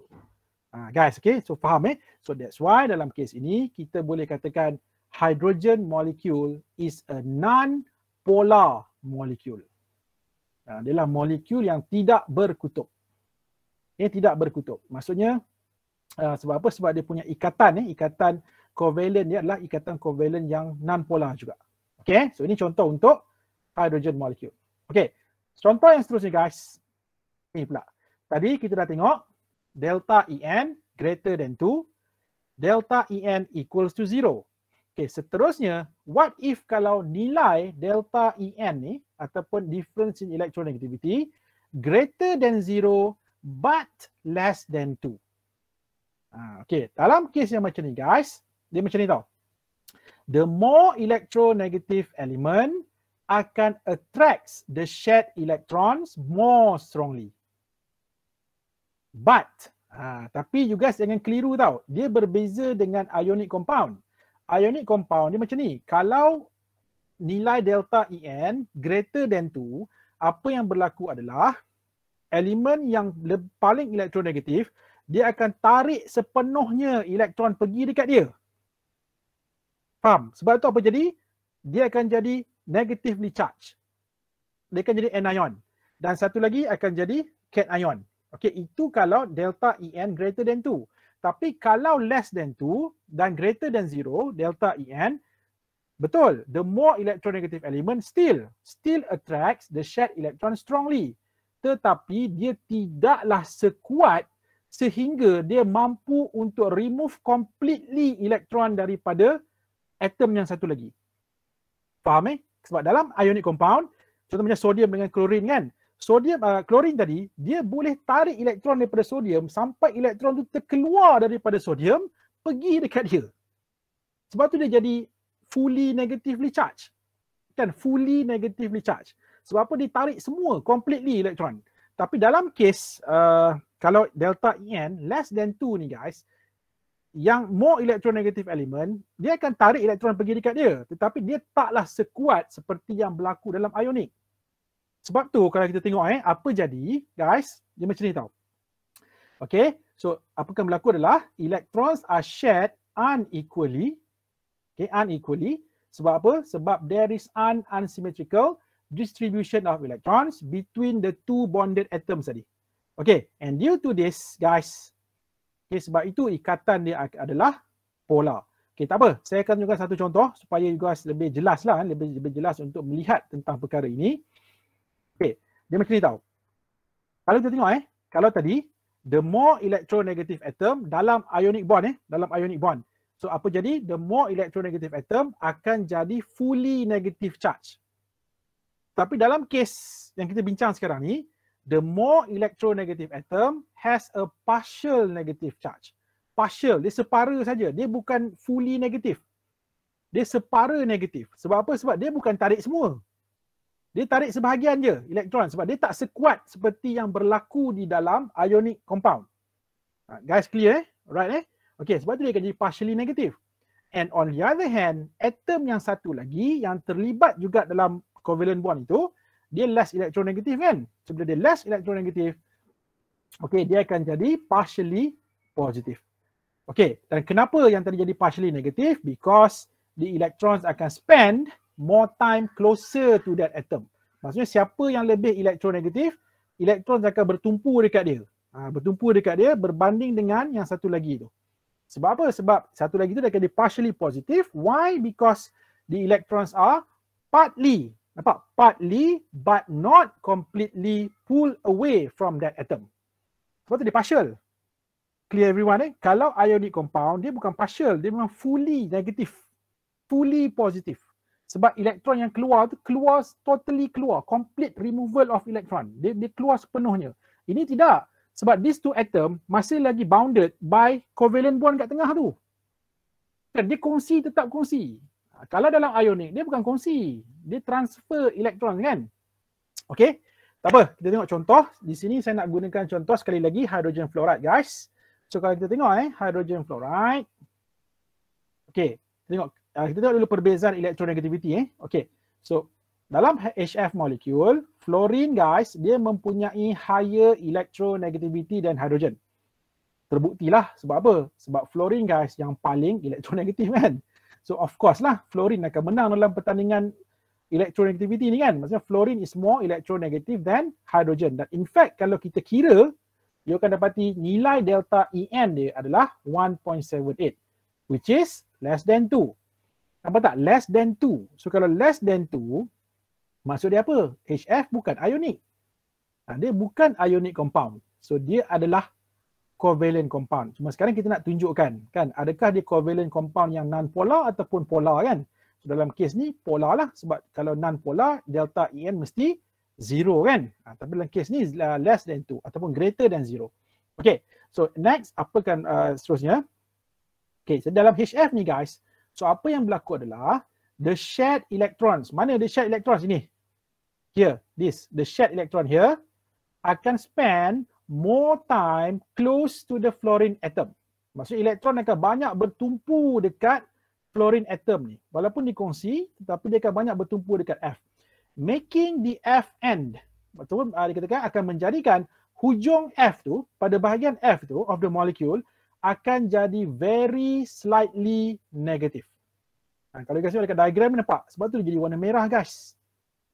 Guys, okay, so faham So that's why dalam kes ini kita boleh katakan hydrogen molecule is a non-polar molecule. Dia adalah molekul yang tidak berkutub. Tidak berkutub. Maksudnya sebab apa? Sebab dia punya ikatan ikatan covalent dia adalah ikatan covalent yang non-polar juga. Okay, so ini contoh untuk hydrogen molecule. Okay, contoh yang seterusnya guys. Ini pula. Tadi kita dah tengok delta En greater than 2, delta En equals to 0. Okay, seterusnya, what if kalau nilai delta En ni ataupun difference in electronegativity greater than 0 but less than 2. Okay, dalam kes yang macam ni guys, dia macam ni tau. The more electronegative element akan attracts the shared electrons more strongly. But, tapi you guys jangan keliru tau. Dia berbeza dengan ionic compound. Ionic compound dia macam ni. Kalau nilai delta En greater than 2, apa yang berlaku adalah elemen yang paling elektronegatif, dia akan tarik sepenuhnya elektron pergi dekat dia. Faham? Sebab tu apa jadi? Dia akan jadi negatively charged. Dia akan jadi anion. Dan satu lagi akan jadi cation. Okey, itu kalau delta En greater than 2. Tapi kalau less than 2 dan greater than 0, delta En, Betul. The more electronegative element still attracts the shared electron strongly. Tetapi dia tidaklah sekuat sehingga dia mampu untuk remove completely elektron daripada atom yang satu lagi. Faham Sebab dalam ionic compound, contoh macam sodium dengan klorin kan. Sodium, klorin tadi, dia boleh tarik elektron daripada sodium sampai elektron tu terkeluar daripada sodium, pergi dekat dia. Sebab tu dia jadi fully negatively charged. Kan, fully negatively charged. Sebab apa? Dia tarik semua, completely elektron. Tapi dalam case, kalau delta En less than 2 ni guys, yang more electronegative element, dia akan tarik elektron pergi dekat dia. Tetapi dia taklah sekuat seperti yang berlaku dalam ionic. Sebab tu kalau kita tengok apa jadi guys, dia macam ni tau. Okay, so apa yang berlaku adalah electrons are shared unequally. Okay, unequally. Sebab apa? Sebab there is an unsymmetrical distribution of electrons between the two bonded atoms tadi. Okay, and due to this guys, okay, sebab itu ikatan dia adalah polar. Okay, tak apa. Saya akan tunjukkan satu contoh supaya you guys lebih jelas lah, lebih jelas untuk melihat tentang perkara ini. Okay, dia macam ni tau. Kalau kita tengok kalau tadi, the more electronegative atom dalam ionic bond dalam ionic bond. So apa jadi? The more electronegative atom akan jadi fully negative charge. Tapi dalam case yang kita bincang sekarang ni, the more electronegative atom has a partial negative charge. Partial, dia separa saja. Dia bukan fully negative. Dia separa negatif. Sebab apa? Sebab dia bukan tarik semua. Dia tarik sebahagian je elektron sebab dia tak sekuat seperti yang berlaku di dalam ionic compound. Guys clear Right Okay, sebab tu dia akan jadi partially negative. And on the other hand, atom yang satu lagi yang terlibat juga dalam covalent bond itu, dia less electronegative kan? So bila dia less electronegative, okay, dia akan jadi partially positive. Okay, dan kenapa yang tadi jadi partially negative? Because the electrons akan spend more time closer to that atom. Maksudnya siapa yang lebih elektronegatif, elektron akan bertumpu dekat dia. Bertumpu dekat dia berbanding dengan yang satu lagi tu. Sebab apa? Sebab satu lagi tu dia akan jadi partially positive. Why? Because the electrons are partly, nampak? Partly but not completely pulled away from that atom. Sebab tu dia partial. Clear everyone Kalau ionic compound, dia bukan partial, dia memang fully negative. Fully positive. Sebab elektron yang keluar tu totally keluar, complete removal of electron. Dia keluar sepenuhnya. Ini tidak. Sebab these two atom masih lagi bounded by covalent bond kat tengah tu. Kan dia kongsi, tetap kongsi. Kalau dalam ionic, dia bukan kongsi. Dia transfer elektron kan. Okay. Tak apa, kita tengok contoh. Di sini saya nak gunakan contoh sekali lagi hydrogen fluoride guys. So kalau kita tengok hydrogen fluoride. Okay, kita tengok dulu perbezaan electronegativity Okay. So dalam HF molecule, fluorine guys, dia mempunyai higher electronegativity than hydrogen. Terbuktilah sebab apa? Sebab fluorine guys yang paling elektronegatif kan. So of course lah fluorine akan menang dalam pertandingan electronegativity ni kan. Maksudnya fluorine is more electronegative than hydrogen. Dan in fact kalau kita kira, you akan dapati nilai delta En dia adalah 1.78 which is less than 2. Nampak tak? Less than 2. So kalau less than 2, maksud dia apa? HF bukan ionic. Dia bukan ionic compound. So dia adalah covalent compound. Cuma sekarang kita nak tunjukkan kan, adakah dia covalent compound yang non-polar ataupun polar kan? So dalam kes ni polar lah. Sebab kalau non-polar, delta En mesti 0 kan? Tapi dalam kes ni less than 2 ataupun greater than 0. Okay. So next, apa kan seterusnya? Okay. So dalam HF ni guys, so apa yang berlaku adalah the shared electrons. Mana the shared electrons ini? Here, the shared electron here akan spend more time close to the fluorine atom. Maksudnya elektron akan banyak bertumpu dekat fluorine atom ni. Walaupun dikongsi, tetapi dia akan banyak bertumpu dekat F. Making the F end. Betul, dikatakan akan menjadikan hujung F tu, pada bahagian F tu of the molecule, akan jadi very slightly negative. Kalau guys tengok dekat diagram ni nampak, sebab tu dia jadi warna merah guys.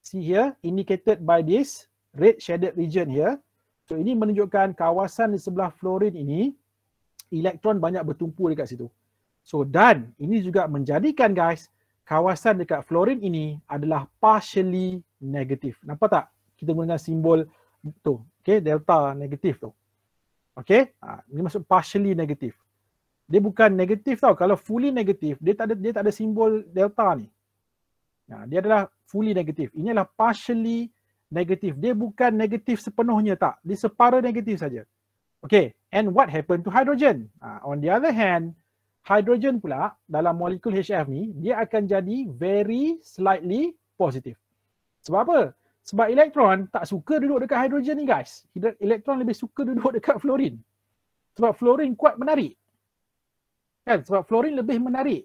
See here, indicated by this red shaded region here. So ini menunjukkan kawasan di sebelah fluorine ini, elektron banyak bertumpu dekat situ. So dan ini juga menjadikan guys, kawasan dekat fluorine ini adalah partially negative. Nampak tak? Kita gunakan simbol tu. Okay, delta negatif tu. Okay, ini maksud partially negative. Dia bukan negatif tau. Kalau fully negatif, dia tak ada simbol delta ni. Dia adalah fully negatif. Ini adalah partially negatif. Dia bukan negatif sepenuhnya tak. Dia separa negatif saja. Okay, and what happened to hydrogen? On the other hand, hydrogen pula dalam molekul HF ni, dia akan jadi very slightly positive. Sebab apa? Sebab elektron tak suka duduk dekat hydrogen ni guys. Elektron lebih suka duduk dekat fluorine. Sebab fluorine kuat menarik. Kan? Sebab fluorine lebih menarik.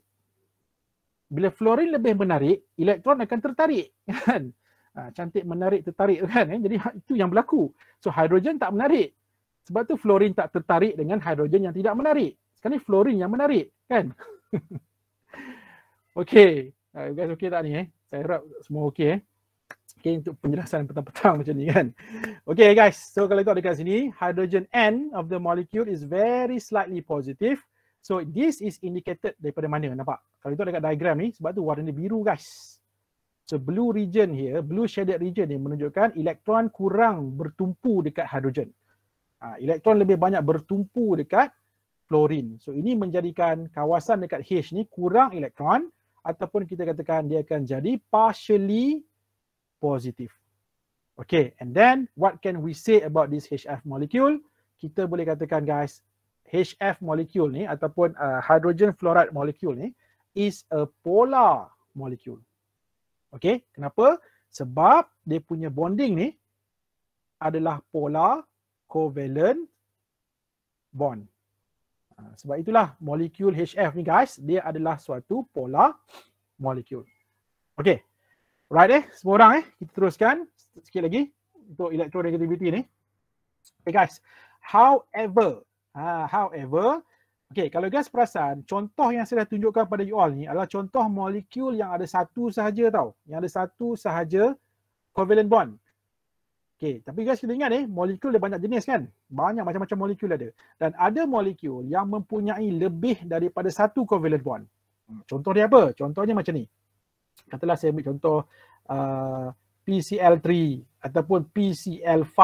Bila fluorine lebih menarik, elektron akan tertarik. Kan? Cantik menarik tertarik kan. Jadi itu yang berlaku. So hydrogen tak menarik. Sebab tu fluorine tak tertarik dengan hidrogen yang tidak menarik. Sekarang ni fluorine yang menarik, kan? Okey. Guys okey tak ni? Saya harap semua okey. Okey, untuk penjelasan petang-petang macam ni kan. Okey guys, so kalau tengok dekat sini, hydrogen N of the molecule is very slightly positive. So this is indicated daripada mana? Nampak? Kalau tengok dekat diagram ni, sebab tu warna biru guys. So blue region here, blue shaded region ni menunjukkan elektron kurang bertumpu dekat hidrogen. Elektron lebih banyak bertumpu dekat fluorine. So ini menjadikan kawasan dekat H ni kurang elektron ataupun kita katakan dia akan jadi partially positive. Okay, and then what can we say about this HF molecule? Kita boleh katakan guys, HF molecule ni ataupun hydrogen fluoride molecule ni is a polar molecule. Okay, kenapa? Sebab dia punya bonding ni adalah polar covalent bond. Sebab itulah molekul HF ni guys, dia adalah suatu polar molecule. Okay, right semua orang kita teruskan sikit lagi untuk electronegativity ni. Okay guys, however, okay, kalau guys perasan, contoh yang saya dah tunjukkan pada you all ni adalah contoh molekul yang ada satu sahaja tau. Yang ada satu sahaja covalent bond. Okay, tapi guys kita ingat molekul dia banyak jenis kan? Banyak macam-macam molekul ada. Dan ada molekul yang mempunyai lebih daripada satu covalent bond. Contoh dia apa? Contohnya macam ni. Katalah saya ambil contoh PCl3 ataupun PCl5.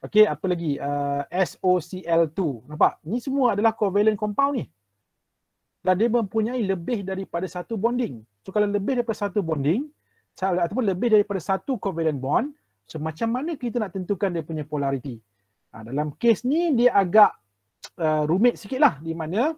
Okay, apa lagi? SOCl2. Nampak? Ni semua adalah covalent compound ni. Dan dia mempunyai lebih daripada satu bonding. So kalau lebih daripada satu bonding, ataupun lebih daripada satu covalent bond, so macam mana kita nak tentukan dia punya polarity? Dalam kes ni dia agak rumit sikit lah. Di mana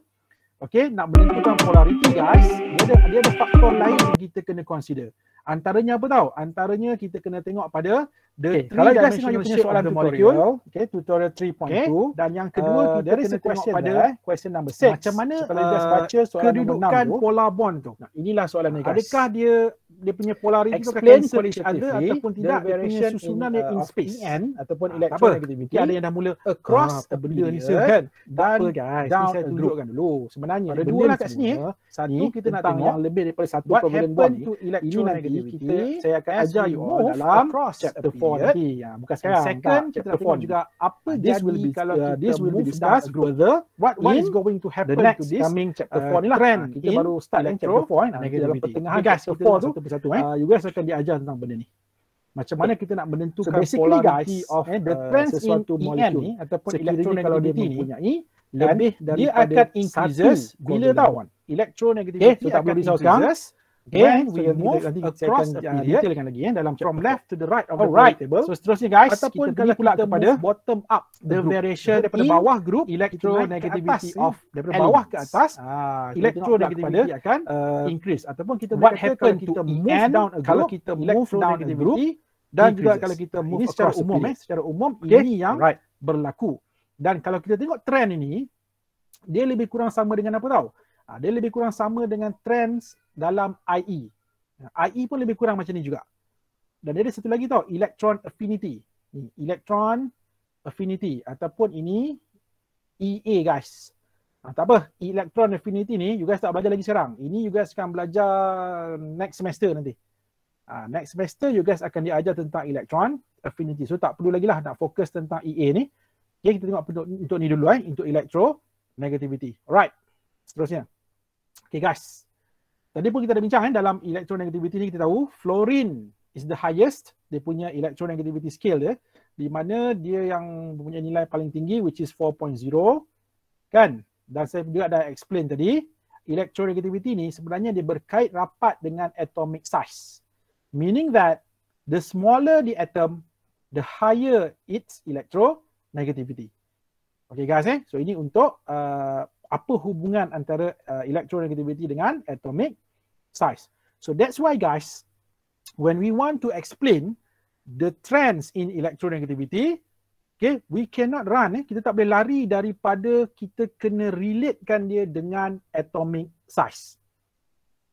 nak menentukan polarity guys, dia ada faktor lain yang kita kena consider. Antaranya apa tahu? Antaranya kita kena tengok pada the three-dimensional shape of the molecule. Okay, tutorial 3.2. Dan yang kedua kita kena tengok pada question number 6. Macam mana kalau guys baca soalan kedudukan polar bond tu? Inilah soalan ni guys. Adakah dia punya polarity tu akan cancel each other ataupun tidak? Dia punya susunan dia in space ataupun electronegativity. Ada yang dah mula across benda ni kan. Dan guys, saya tunjukkan dulu. Sebenarnya ada dua lah kat sini. Satu kita nak tengok yang lebih daripada satu covalent bond ni. Ini nanti saya akan ajar you all dalam chapter 4 nanti. Bukan sekarang. Second, kita nak tengok juga apa jadi kalau kita move discuss further. What is going to happen to this coming chapter 4 ni lah. Kita baru start chapter 4 dalam pertengahan chapter 4 tu. You guys akan diajar tentang benda ni. Macam mana kita nak menentukan polarity of the trends sesuatu molekul ni ataupun electronegativity ni lebih daripada dia akan increases bila tahu electronegativity tak boleh risau sekarang. Okay, we move across a period dalam from left to the right of the table. So seterusnya guys, ataupun kita pula kepada bottom up the variation daripada bawah group electronegativity of daripada bawah ke atas electronegativity akan increase ataupun kita what happen to move down a group kalau kita move down a group dan juga kalau kita move secara umum secara umum ini yang berlaku. Dan kalau kita tengok trend ini dia lebih kurang sama dengan apa tahu? Dia lebih kurang sama dengan trends dalam IE. IE pun lebih kurang macam ni juga. Dan dia ada satu lagi tau, electron affinity. Electron affinity ataupun ini EA guys. Tak apa, electron affinity ni you guys tak belajar lagi sekarang. Ini you guys akan belajar next semester nanti. Next semester you guys akan diajar tentang electron affinity. So tak perlu lagi lah nak fokus tentang EA ni. Okay, kita tengok untuk ni dulu untuk electronegativity. Alright, seterusnya. Okay guys, tadi pun kita dah bincang dalam electronegativity ni kita tahu fluorine is the highest, dia punya electronegativity scale dia, di mana dia yang punya nilai paling tinggi which is 4.0 kan. Dan saya juga dah explain tadi, electronegativity ni sebenarnya dia berkait rapat dengan atomic size. Meaning that the smaller the atom, the higher its electronegativity. Okay guys, so ini untuk apa hubungan antara electronegativity dengan atomic size. So that's why guys, when we want to explain the trends in electronegativity, okay, we cannot run, kita tak boleh lari daripada kita kena relatekan dia dengan atomic size.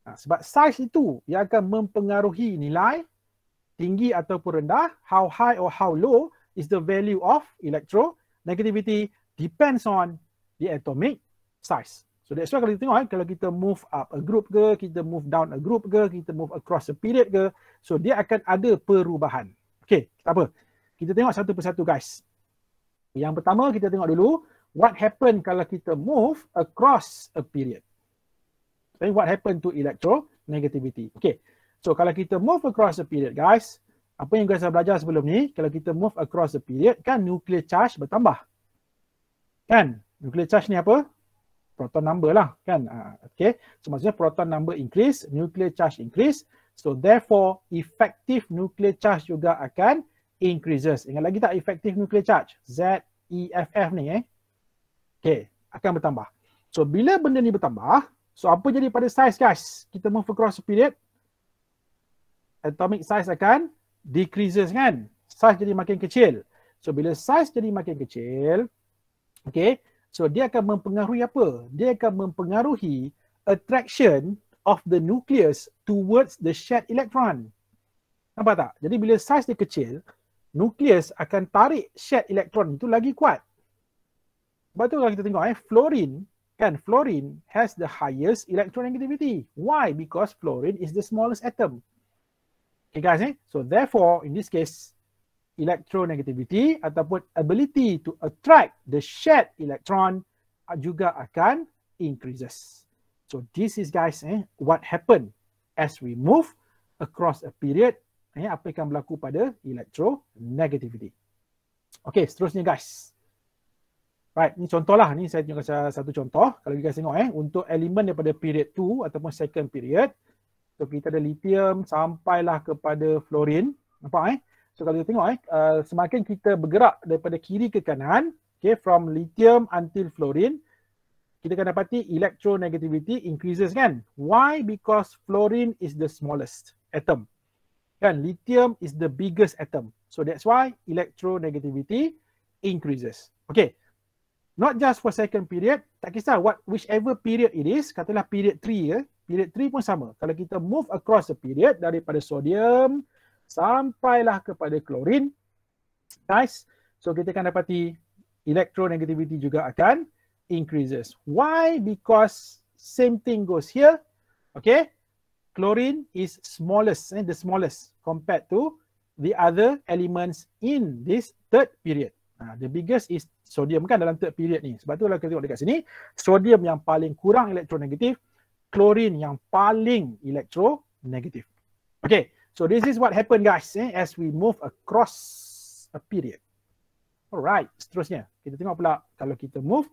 Sebab size itu yang akan mempengaruhi nilai tinggi ataupun rendah, how high or how low is the value of electronegativity depends on the atomic size. So that's why kalau kita tengok, kalau kita move up a group ke, kita move down a group ke, kita move across a period ke, so dia akan ada perubahan. Okay, tak apa. Kita tengok satu persatu guys. Yang pertama kita tengok dulu, what happen kalau kita move across a period. Okay, what happen to electronegativity. Okay, so kalau kita move across a period guys, apa yang guys dah belajar sebelum ni, kalau kita move across a period kan nuclear charge bertambah. Kan? Nuclear charge ni apa? Proton number lah kan. Okay. So maksudnya proton number increase, nuclear charge increase. So therefore effective nuclear charge juga akan increases. Ingat lagi tak effective nuclear charge? ZEFF ni Okay, akan bertambah. So bila benda ni bertambah, so apa jadi pada size guys? Kita move across a period, atomic size akan decreases kan? Size jadi makin kecil. So bila size jadi makin kecil, okay, so dia akan mempengaruhi apa? Dia akan mempengaruhi attraction of the nucleus towards the shared electron. Nampak tak? Jadi bila size dia kecil, nucleus akan tarik shared electron itu lagi kuat. Sebab tu kalau kita tengok fluorine, kan, fluorine has the highest electronegativity. Why? Because fluorine is the smallest atom. Okay guys, so therefore in this case, electronegativity ataupun ability to attract the shared electron juga akan increases. So this is guys what happen as we move across a period, apa yang akan berlaku pada electronegativity. Okay, seterusnya guys. Right, ni contoh lah, ni saya tunjukkan satu contoh. Kalau you guys tengok untuk elemen daripada period 2 ataupun second period, so kita ada lithium sampailah kepada fluorine. Nampak So kalau kita tengok semakin kita bergerak daripada kiri ke kanan, okay, from lithium until fluorine, kita akan dapati electronegativity increases kan? Why? Because fluorine is the smallest atom. Kan, lithium is the biggest atom. So that's why electronegativity increases. Okay. Not just for second period, tak kisah whichever period it is, katalah period 3 period 3 pun sama. Kalau kita move across a period daripada sodium sampailah kepada klorin, guys, so kita akan dapati electronegativity juga akan increases. Why? Because same thing goes here. Okay, chlorine is smallest, the smallest compared to the other elements in this third period. The biggest is sodium kan dalam third period ni. Sebab tu kalau kita tengok dekat sini, sodium yang paling kurang elektronegatif, chlorine yang paling elektronegatif. Okay, so this is what happened guys as we move across a period. Alright, seterusnya kita tengok pula kalau kita move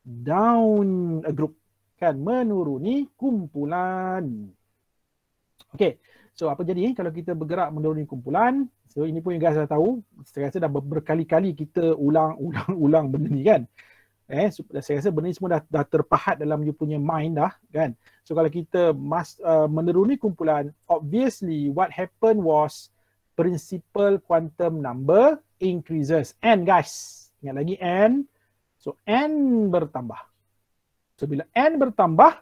down a group, kan, menuruni kumpulan. Okay, so apa jadi kalau kita bergerak menuruni kumpulan? So ini pun yang guys dah tahu, saya rasa dah berkali-kali kita ulang benda ni kan. Saya rasa benda ni semua dah terpahat dalam you punya mind dah kan. So kalau kita menuruni kumpulan, obviously what happened was principal quantum number increases. N guys, ingat lagi N. So N bertambah. So bila N bertambah,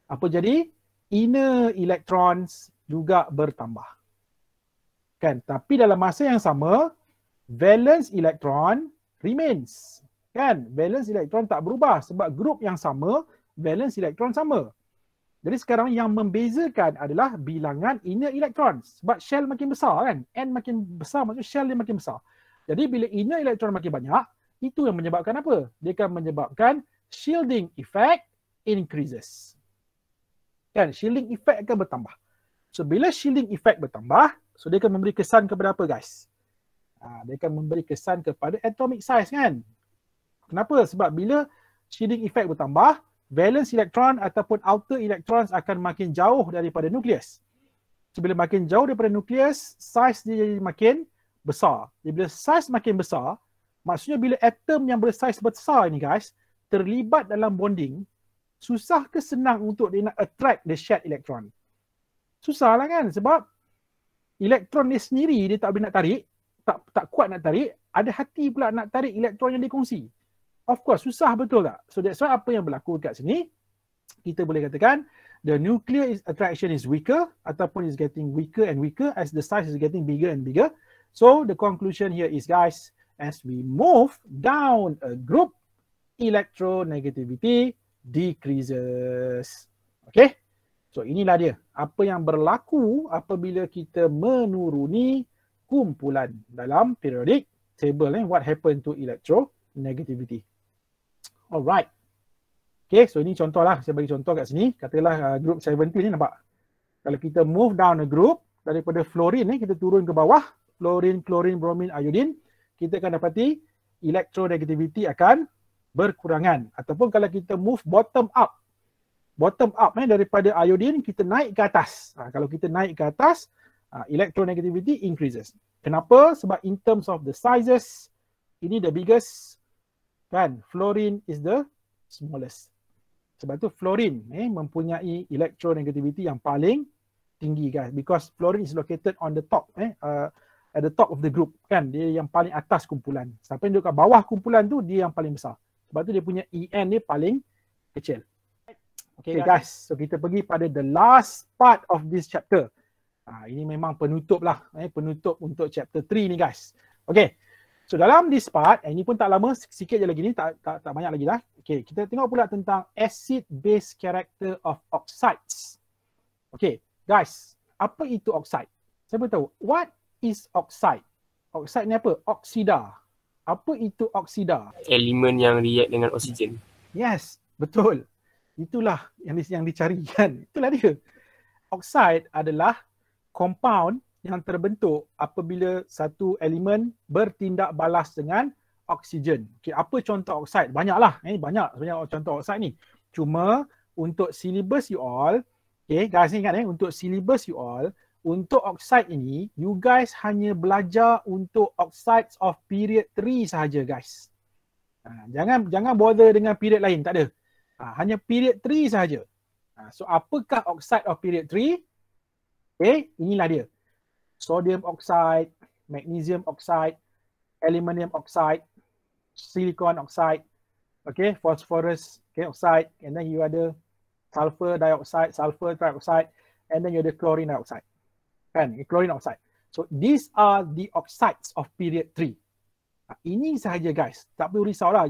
apa jadi? Inner electrons juga bertambah. Kan? Tapi dalam masa yang sama, valence electron remains. Kan? Valence electron tak berubah sebab grup yang sama, valence electron sama. Jadi sekarang yang membezakan adalah bilangan inner electrons. Sebab shell makin besar kan? N makin besar, maksudnya shell dia makin besar. Jadi bila inner electron makin banyak, itu yang menyebabkan apa? Dia akan menyebabkan shielding effect increases. Kan, shielding effect akan bertambah. So bila shielding effect bertambah, so dia akan memberi kesan kepada apa guys? Dia akan memberi kesan kepada atomic size kan. Kenapa? Sebab bila shielding effect bertambah, valence elektron ataupun outer electrons akan makin jauh daripada nukleus. So bila makin jauh daripada nukleus, size dia jadi makin besar. Jadi bila size makin besar, maksudnya bila atom yang bersaiz besar ini guys, terlibat dalam bonding, susah ke senang untuk dia nak attract the shared electron? Susah lah kan, sebab elektron dia sendiri dia tak boleh nak tarik, tak kuat nak tarik, ada hati pula nak tarik elektron yang dikongsi. Of course, susah betul tak? So that's why apa yang berlaku kat sini, kita boleh katakan the nuclear attraction is weaker ataupun is getting weaker and weaker as the size is getting bigger and bigger. So the conclusion here is guys, as we move down a group, electronegativity decreases. Okay? So inilah dia. Apa yang berlaku apabila kita menuruni kumpulan dalam periodic table. What happened to electronegativity. Alright. Okay, so ini contoh lah. Saya bagi contoh kat sini. Katakanlah group 17 ni nampak. Kalau kita move down a group, daripada fluorine ni kita turun ke bawah. Fluorine, chlorine, bromine, iodine. Kita akan dapati electronegativity akan berkurangan. Ataupun kalau kita move bottom up. Bottom up daripada iodine kita naik ke atas. Kalau kita naik ke atas, electronegativity increases. Kenapa? Sebab in terms of the sizes, ini the biggest. Kan? Fluorine is the smallest. Sebab tu fluorine mempunyai electronegativity yang paling tinggi guys. Because fluorine is located on the top. At the top of the group. Kan? Dia yang paling atas kumpulan. Sampai duduk kat bawah kumpulan tu, dia yang paling besar. Sebab tu dia punya EN dia paling kecil. Okay guys, so kita pergi pada the last part of this chapter. Ini memang penutup lah. Penutup untuk chapter 3 ni guys. Okay, so dalam this part, ini pun tak lama, sikit je lagi ni, tak banyak lagi lah. Okay, kita tengok pula tentang acid-base character of oxides. Okay, guys, apa itu oxide? Siapa tahu? What is oxide? Oxide ni apa? Oksida. Apa itu oksida? Elemen yang react dengan oksigen. Yes, betul. Itulah yang dicari kan. Itulah dia. Oksida adalah compound yang terbentuk apabila satu elemen bertindak balas dengan oksigen. Okay, apa contoh oksida? Banyaklah. Banyak sebenarnya contoh oksida ni. Cuma untuk syllabus you all, okay, guys ingat untuk syllabus you all, untuk oksida ini, you guys hanya belajar untuk oxides of period 3 sahaja guys. Jangan bother dengan period lain, tak ada. Hanya period 3 sahaja. So apakah oxide of period 3? Okay, inilah dia. Sodium oxide, magnesium oxide, aluminium oxide, silicon oxide, okay, phosphorus oxide, and then you ada sulfur dioxide, sulfur trioxide, and then you ada chlorine dioxide. Kan, chlorine oxide. So these are the oxides of period 3. Ini sahaja guys, tak perlu risaulah,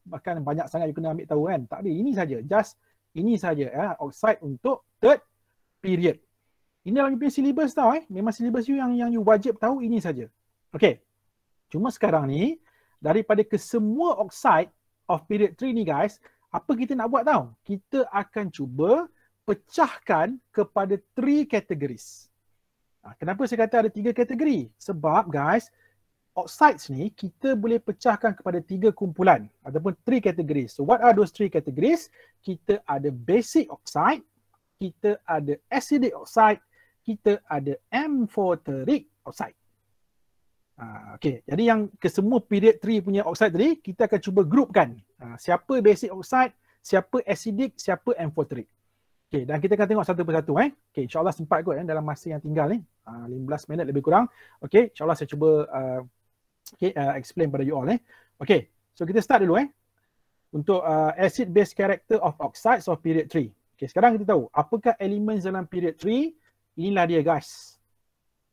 bahkan banyak sangat you kena ambil tahu kan. Tak ada, ini saja, just ini saja oxide untuk third period. Ini dalam you punya syllabus tau memang syllabus you yang you wajib tahu ini saja. Okay, cuma sekarang ni daripada kesemua oxide of period 3 ni guys, apa kita nak buat tahu? Kita akan cuba pecahkan kepada 3 categories. Kenapa saya kata ada 3 kategori? Sebab guys, oxides ni kita boleh pecahkan kepada 3 kumpulan ataupun 3 categories. So what are those 3 categories? Kita ada basic oxide, kita ada acidic oxide, kita ada amphoteric oxide. Okay, jadi yang kesemua period 3 punya oxide tadi, kita akan cuba groupkan. Siapa basic oxide, siapa acidic, siapa amphoteric. Okay, dan kita akan tengok satu persatu. Okay, insyaAllah sempat kot dalam masa yang tinggal ni. 15 minit lebih kurang. Okay, insyaAllah saya cuba explain pada you all. Okay, so kita start dulu. Untuk acid-base character of oxides of period 3. Okay, sekarang kita tahu apakah elemen dalam period 3. Inilah dia guys.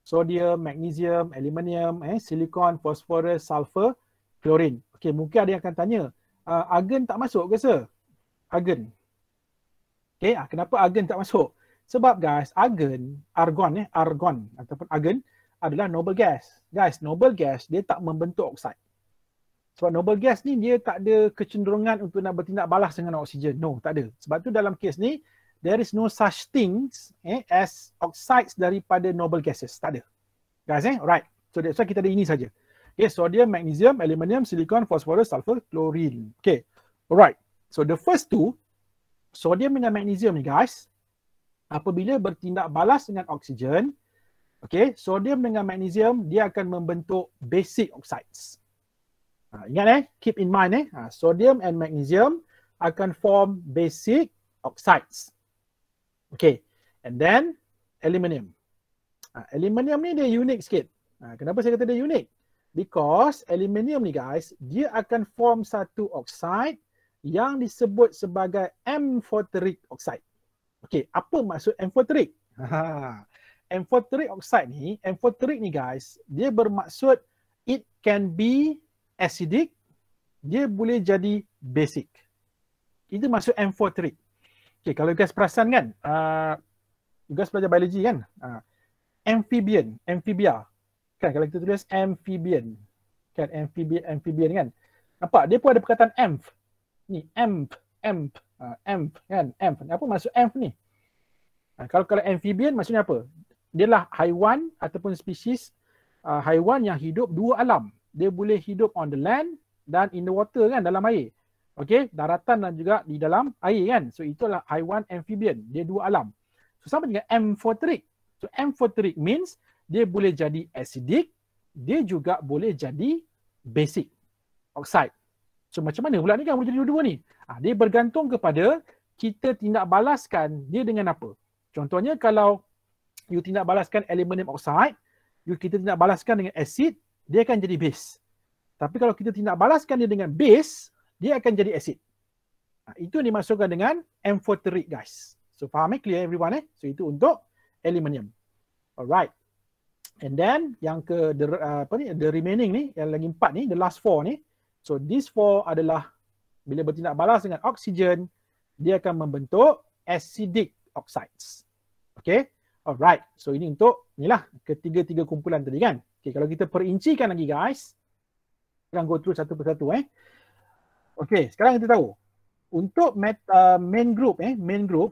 Sodium, magnesium, aluminium, silicon, phosphorus, sulfur, chlorine. Okay, mungkin ada yang akan tanya, argon tak masuk ke sir? Argon. Okay, kenapa argon tak masuk? Sebab guys, argon ataupun argon adalah noble gas. Guys, noble gas dia tak membentuk oksida. Sebab noble gas ni dia tak ada kecenderungan untuk nak bertindak balas dengan oksigen. No, tak ada. Sebab tu dalam kes ni, there is no such things as oxides daripada noble gases. Tak ada. Guys, alright. So that's why kita ada ini saja. Okay, sodium, magnesium, aluminium, silicon, phosphorus, sulfur, chlorine. Okay, alright. So the first two, sodium dengan magnesium ni guys, apabila bertindak balas dengan oksigen, okay, sodium dengan magnesium dia akan membentuk basic oxides. Ingat keep in mind sodium and magnesium akan form basic oxides. Okay, and then aluminium. Aluminium ni dia unik sikit. Kenapa saya kata dia unik? Because aluminium ni guys, dia akan form satu oxide yang disebut sebagai amphoteric oxide. Okay, apa maksud amphoteric? Amphoteric oxide ni, amphoteric ni guys, dia bermaksud it can be acidic, dia boleh jadi basic. Itu maksud amphoteric. Okay, kalau guys perasan kan, guys belajar biologi kan, amphibian, amphibia. Kan kalau kita tulis amphibian, kan amphibian kan. Nampak? Dia pun ada perkataan amph. Ni amp kan, amph. Apa maksud amph ni? Kalau amphibian maksudnya apa? Dialah haiwan ataupun spesies haiwan yang hidup dua alam. Dia boleh hidup on the land dan in the water kan, dalam air. Okey, daratan dan juga di dalam air kan. So itulah haiwan amphibian. Dia dua alam. So sama dengan amphoteric. So amphoteric means dia boleh jadi acidic, dia juga boleh jadi basic oxide. So macam mana pula ni kan boleh jadi dua-dua ni? Dia bergantung kepada kita tindak balaskan dia dengan apa. Contohnya kalau you tindak balaskan aluminium oxide, kita tindak balaskan dengan acid, dia akan jadi base. Tapi kalau kita tindak balaskan dia dengan base, dia akan jadi acid. Itu yang dimaksudkan dengan amphoteric guys. So faham clear everyone So itu untuk aluminium. Alright. And then yang ke the remaining ni, yang lagi 4 ni, the last 4 ni. So these 4 adalah bila bertindak balas dengan oksigen, dia akan membentuk acidic oxides. Okay. Alright. So ini untuk inilah ketiga-tiga kumpulan tadi kan. Okay, kalau kita perincikan lagi guys, kita akan go through satu persatu Okay, sekarang kita tahu untuk main group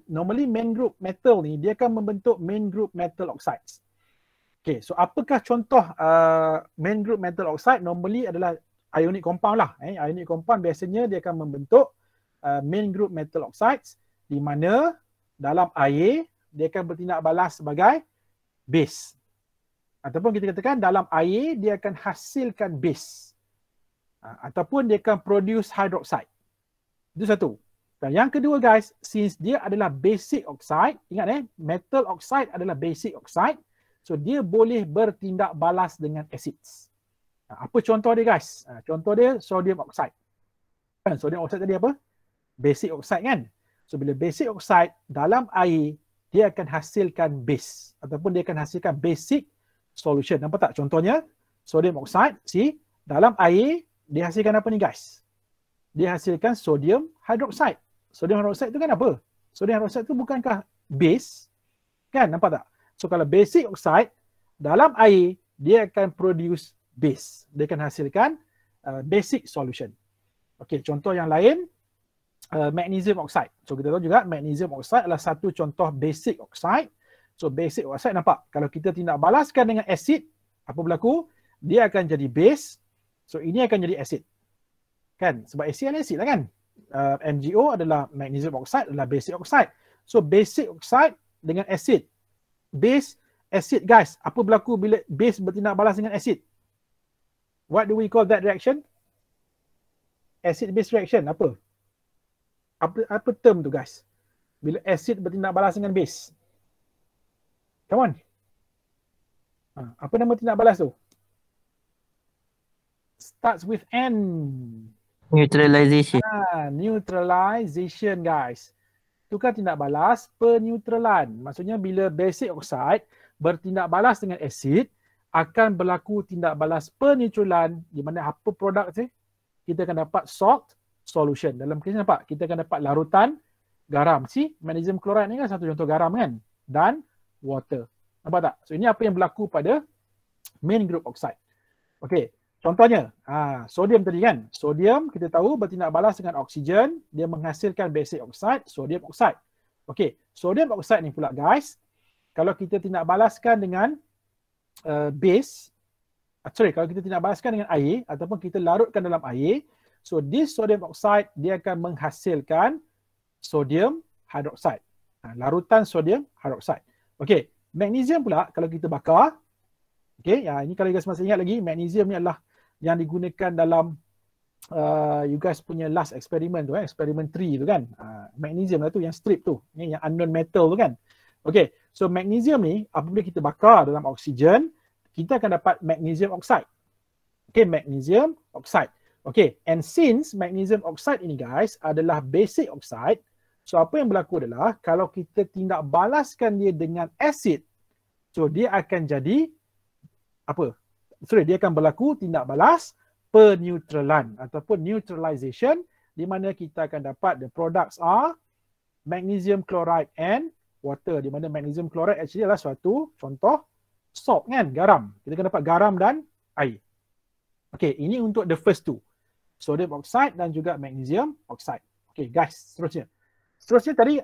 normally main group metal ni dia akan membentuk main group metal oxides. Okay, so apakah contoh main group metal oxide? Normally adalah ionic compound lah. Ionic compound biasanya dia akan membentuk main group metal oxides di mana dalam air dia akan bertindak balas sebagai base. Ataupun kita katakan dalam air dia akan hasilkan base. Ataupun dia akan produce hydroxide. Itu satu. Dan yang kedua guys, since dia adalah basic oxide, ingat metal oxide adalah basic oxide, so dia boleh bertindak balas dengan acids. Apa contoh dia guys? Contoh dia sodium oxide. Sodium oxide tadi apa? Basic oxide kan? So bila basic oxide dalam air, dia akan hasilkan base. Ataupun dia akan hasilkan basic solution. Nampak tak? Contohnya sodium oxide, dalam air, dia hasilkan apa ni guys? Dia hasilkan sodium hydroxide. Sodium hydroxide tu kan apa? Sodium hydroxide tu bukankah base? Kan, nampak tak? So kalau basic oxide dalam air, dia akan produce base. Dia akan hasilkan basic solution. Okey, contoh yang lain, magnesium oxide. So kita tahu juga magnesium oxide adalah satu contoh basic oxide. So basic oxide nampak, kalau kita tindak balaskan dengan acid, apa berlaku? Dia akan jadi base. So ini akan jadi acid. Kan? Sebab acid lah kan? MgO adalah magnesium oxide adalah basic oxide. So basic oxide dengan acid. Base, acid guys. Apa berlaku bila base bertindak balas dengan acid? What do we call that reaction? Acid base reaction. Apa term tu guys? Bila acid bertindak balas dengan base. Come on. Apa nama tindak balas tu? Starts with N. Neutralization. Neutralization guys. Itu kan tindak balas peneutralan. Maksudnya bila basic oxide bertindak balas dengan acid, akan berlaku tindak balas peneutralan di mana apa produk kita akan dapat salt solution. Dalam kes ni nampak, kita akan dapat larutan garam. Magnesium chloride ni kan satu contoh garam kan? Dan water. Nampak tak? So ini apa yang berlaku pada main group oxide. Okey. Contohnya, sodium tadi kan. Sodium kita tahu bertindak balas dengan oksigen, dia menghasilkan basic oxide, sodium oxide. Okey, sodium oxide ni pula guys, kalau kita tidak balaskan dengan base, kalau kita tidak balaskan dengan air ataupun kita larutkan dalam air, so this sodium oxide dia akan menghasilkan sodium hydroxide. Larutan sodium hydroxide. Okey, magnesium pula kalau kita bakar, okey, ini kalau you guys masih ingat lagi, magnesium ni adalah yang digunakan dalam you guys punya last experiment tu, experiment 3 tu kan. Magnesium lah tu yang strip tu, ni yang unknown metal tu kan. Okey, so magnesium ni apabila kita bakar dalam oksigen, kita akan dapat magnesium oxide. Okey, magnesium oxide. Okey, and since magnesium oxide ini guys adalah basic oxide, so apa yang berlaku adalah kalau kita tidak balaskan dia dengan acid, so dia akan jadi apa? Dia akan berlaku tindak balas peneutralan ataupun neutralization, di mana kita akan dapat the products are magnesium chloride and water, di mana magnesium chloride actually adalah suatu contoh salt kan, garam. Kita akan dapat garam dan air. Okey, ini untuk the first two. Sodium oxide dan juga magnesium oxide. Okey guys, seterusnya. Seterusnya tadi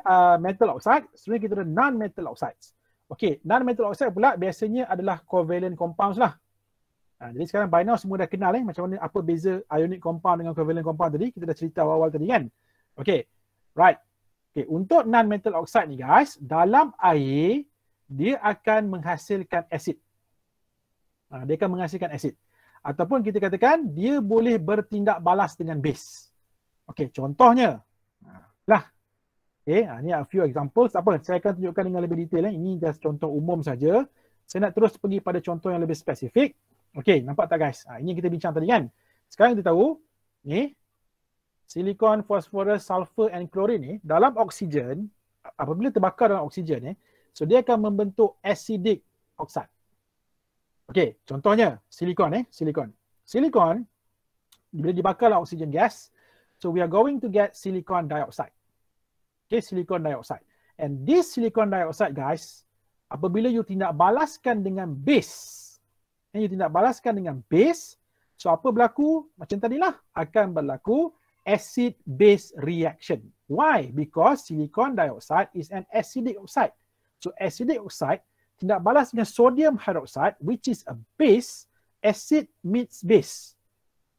metal oxide, seterusnya kita ada non-metal oxides. Okey, non-metal oxide pula biasanya adalah covalent compounds lah. Jadi sekarang by now semua dah kenal macam mana apa beza ionic compound dengan covalent compound tadi. Kita dah cerita awal-awal tadi kan. Okey, right. Okey, untuk non-metal oxide ni guys, dalam air dia akan menghasilkan asid. Dia akan menghasilkan asid. Ataupun kita katakan dia boleh bertindak balas dengan base. Okey, contohnya. Okey, ni a few examples. Apa? Saya akan tunjukkan dengan lebih detail. Ini just contoh umum saja. Saya nak terus pergi pada contoh yang lebih spesifik. Okey, nampak tak guys? Ini yang kita bincang tadi kan. Sekarang kita tahu, ni silikon, fosforus, sulfur and chlorine ni dalam oksigen, apabila terbakar dalam oksigen so dia akan membentuk acidic oxide. Okey, contohnya silikon Silikon bila dibakar dalam oksigen gas, so we are going to get silicon dioxide. Okay, silicon dioxide. And this silicon dioxide guys, apabila you tindak balaskan dengan base, so apa berlaku? Macam tadilah, akan berlaku acid base reaction. Why? Because silicon dioxide is an acidic oxide. So acidic oxide tindak balas dengan sodium hydroxide, which is a base. Acid meets base.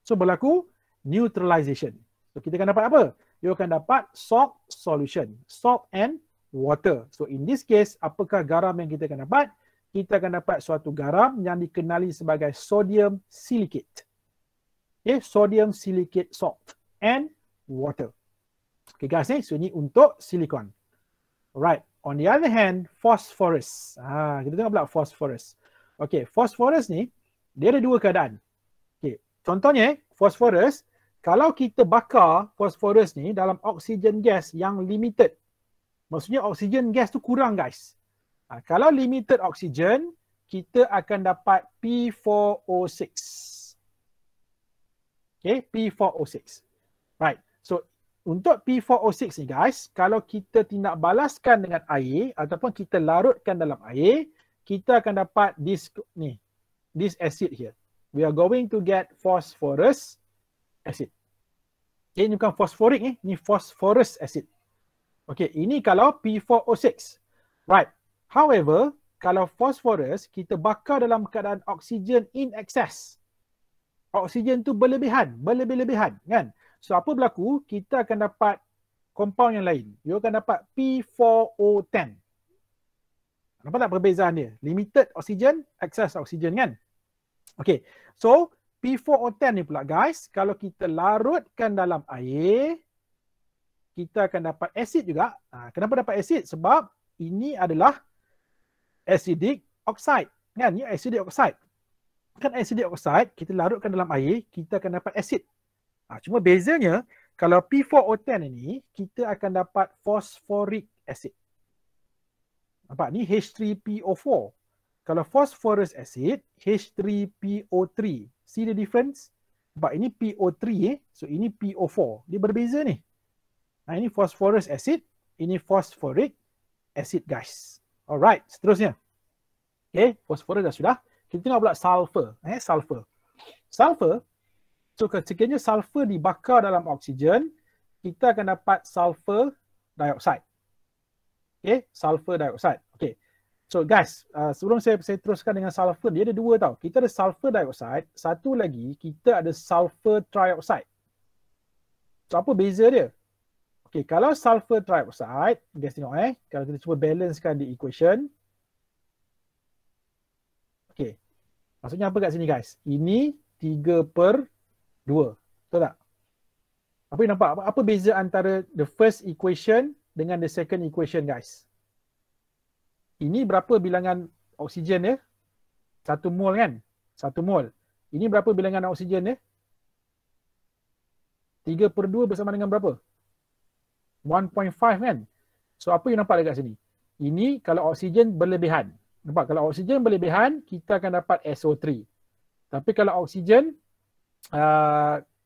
So berlaku neutralization. So kita akan dapat apa? You akan dapat salt solution. Salt and water. So in this case, apakah garam yang kita akan dapat? Kita akan dapat suatu garam yang dikenali sebagai sodium silicate. Okay, sodium silicate salt and water. Okay guys, so ini untuk silikon. Alright. On the other hand, phosphorus. Kita tengok pula phosphorus. Okay, phosphorus ni dia ada dua keadaan. Okay, contohnya phosphorus, kalau kita bakar phosphorus ni dalam oksigen gas yang limited. Maksudnya oksigen gas tu kurang guys. Kalau limited oksigen, kita akan dapat P4O6. Okay, P4O6. Right. So untuk P4O6 ni guys, kalau kita tindak balaskan dengan air ataupun kita larutkan dalam air, kita akan dapat this acid here. We are going to get phosphorus acid. Okay, ini bukan fosforik ni phosphorus acid. Okay, ini kalau P4O6. Right. However, kalau phosphorus kita bakar dalam keadaan oksigen in excess. Oksigen tu berlebih-lebihan kan? So apa berlaku? Kita akan dapat compound yang lain. You akan dapat P4O10. Nampak tak perbezaan dia? Limited oksigen, excess oksigen kan? Okay, so P4O10 ni pula guys, kalau kita larutkan dalam air, kita akan dapat asid juga. Kenapa dapat asid? Sebab ini adalah acidic oxide. Kan? Ini acidic oxide. Kan acidic oxide, kita larutkan dalam air, kita akan dapat asid. Cuma bezanya, kalau P4O10 ini, kita akan dapat phosphoric acid. Nampak? Ni H3PO4. Kalau phosphorus acid, H3PO3. See the difference? Nampak? Ini PO3 so ini PO4. Dia berbeza ni. Ini phosphorus acid, ini phosphoric acid guys. Alright, seterusnya. Okay, phosphorus dah sudah. Kita tengok pula sulfur. Sulfur, so sekiranya sulfur dibakar dalam oksigen, kita akan dapat sulfur dioxide. Okay, sulfur dioxide. Okay. So guys, sebelum saya teruskan dengan sulfur, dia ada dua tau. Kita ada sulfur dioxide, satu lagi kita ada sulfur trioxide. So apa beza dia? Okay, kalau sulfur trioxide, guys tengok kalau kita cuba balancekan di equation. Okay, maksudnya apa kat sini guys? Ini 3/2. Betul tak? Apa yang nampak? Apa beza antara the first equation dengan the second equation guys? Ini berapa bilangan oksigen dia? 1 mol kan? 1 mol. Ini berapa bilangan oksigen dia? 3/2 bersama dengan berapa? 1.5 kan? So apa yang nampak dekat sini? Ini kalau oksigen berlebihan. Nampak? Kalau oksigen berlebihan, kita akan dapat SO3. Tapi kalau oksigen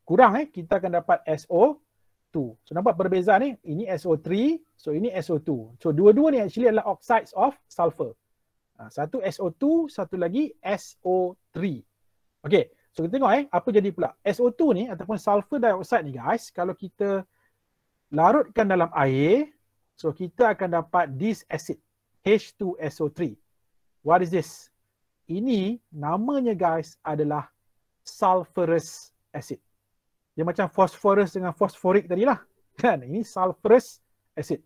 kurang kita akan dapat SO2. So nampak perbezaan ni? Ini SO3, so ini SO2. So dua-dua ni actually adalah oxides of sulfur. Satu SO2, satu lagi SO3. Okay, so kita tengok apa jadi pula. SO2 ni ataupun sulfur dioxide ni guys, kalau kita larutkan dalam air, so kita akan dapat this acid, H2SO3. What is this? Ini namanya guys adalah sulfurous acid. Dia macam phosphorus dengan fosforik tadilah. Kan? Ini sulfurous acid.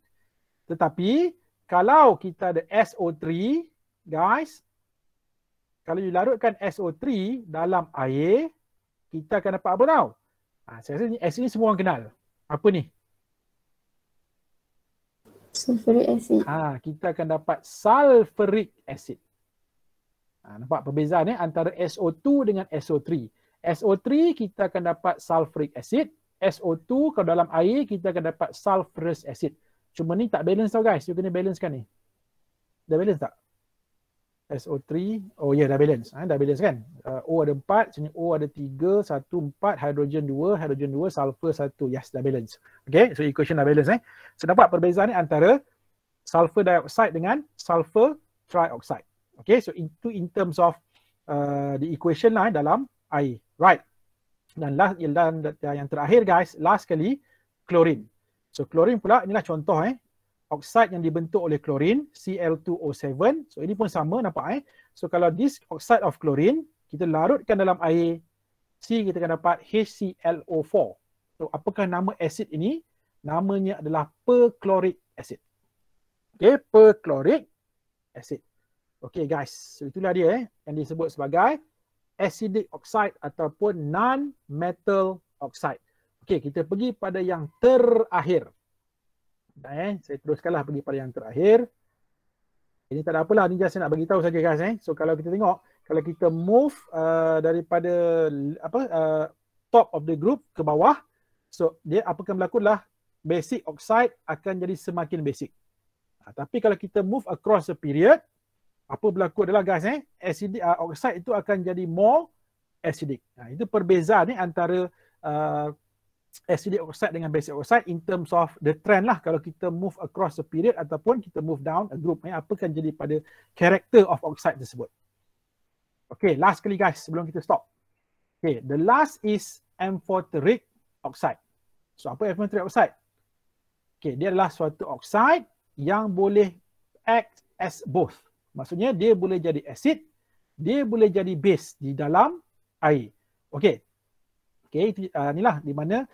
Tetapi kalau kita ada SO3, guys, kalau dilarutkan SO3 dalam air, kita akan dapat apa tau? Saya rasa acid ni semua orang kenal. Apa ni? Sulfuric acid. Kita akan dapat sulfuric acid. Nampak perbezaan antara SO2 dengan SO3. SO3 kita akan dapat sulfuric acid. SO2 kalau dalam air kita akan dapat sulfurous acid. Cuma ni tak balance tau guys. You kena balancekan ni. Dah balance tak? SO3. Oh ya, dah balance. Dah balance kan? O ada 4, sini O ada 3, 1, 4, hydrogen 2, sulfur 1. Yes, dah balance. Okay, so equation dah balance. So nampak perbezaan ni antara sulfur dioxide dengan sulfur trioxide. Okay, so itu in terms of the equation lah dalam air. Right. Dan yang terakhir guys, last kali, klorin. So klorin pula, inilah contoh oxide yang dibentuk oleh klorin, Cl2O7. So ini pun sama, nampak So kalau this oxide of klorin, kita larutkan dalam air, kita akan dapat HClO4. So apakah nama acid ini? Namanya adalah perchloric acid. Okay, perchloric acid. Okay guys, so itulah dia yang disebut sebagai acidic oxide ataupun non-metal oxide. Okay, kita pergi pada yang terakhir. Saya teruskanlah pergi pada yang terakhir. Ini tak ada apalah, ni just nak bagi tahu saja guys. So kalau kita tengok, kalau kita move daripada top of the group ke bawah, so dia apa akan berlaku adalah basic oxide akan jadi semakin basic. Tapi kalau kita move across the period, apa berlaku adalah guys acidic oxide itu akan jadi more acidic. Itu perbezaan antara acidic oxide dengan basic oxide in terms of the trend lah. Kalau kita move across the period ataupun kita move down a group, apa akan jadi pada character of oxide tersebut. Okay, last kali guys sebelum kita stop. Okay, the last is amphoteric oxide. So apa amphoteric oxide? Okay, dia adalah suatu oxide yang boleh act as both. Maksudnya dia boleh jadi acid, dia boleh jadi base di dalam air. Okey. Okey, inilah di mana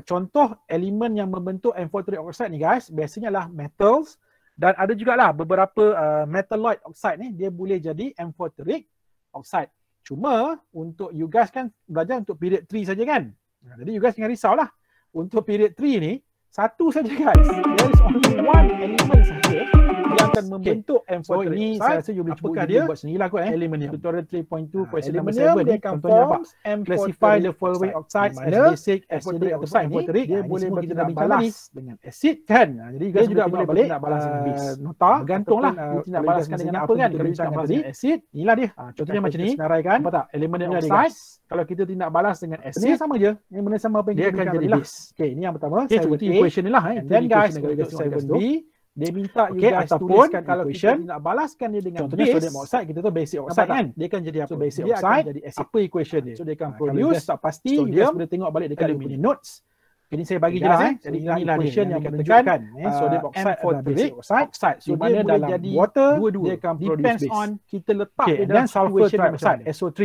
contoh elemen yang membentuk amphoteric oxide ni guys, biasanya adalah metals dan ada jugalah beberapa metalloid oxide ni dia boleh jadi amphoteric oxide. Cuma untuk you guys kan belajar untuk period 3 saja kan. Jadi you guys jangan risaulah. Untuk period 3 ni satu saja guys. There is only one element saja yang akan membentuk amphoteric oxide. Saya rasa you boleh cuba dia buat sendirilah kot aluminium. Tutorial 3.2 question number 7 dia akan form classify the following oxides as basic, acidic atau amphoteric. Dia boleh kita balas dengan acid kan. Jadi you guys juga boleh balik nak balas dengan base. Nota bergantunglah kita nak balaskan dengan apa kan. Kalau kita nak balas dengan acid, inilah dia. Contohnya macam ni. Senaraikan. Nampak tak? Aluminium oxide. Kalau kita tidak balas dengan acid, sama je. Yang mana sama apa yang kita akan jadi base. Okey, ini yang pertama. Saya cuba equation ni lah. Then guys, untuk 7B, dia minta you guys tuliskan kalau kita nak balaskan dia dengan contohnya sodium oxide, kita tu basic oxide kan. Dia akan jadi apa? So basic oxide jadi acid. Apa equation dia? So dia akan produce tak pasti, you guys boleh tengok balik dekat aluminium notes. Ini saya bagi jelas Jadi inilah equation yang menunjukkan sodium oxide adalah basic oxide. So dia boleh jadi water, dia akan produce base. On kita letak dan sulfur trioxide SO3.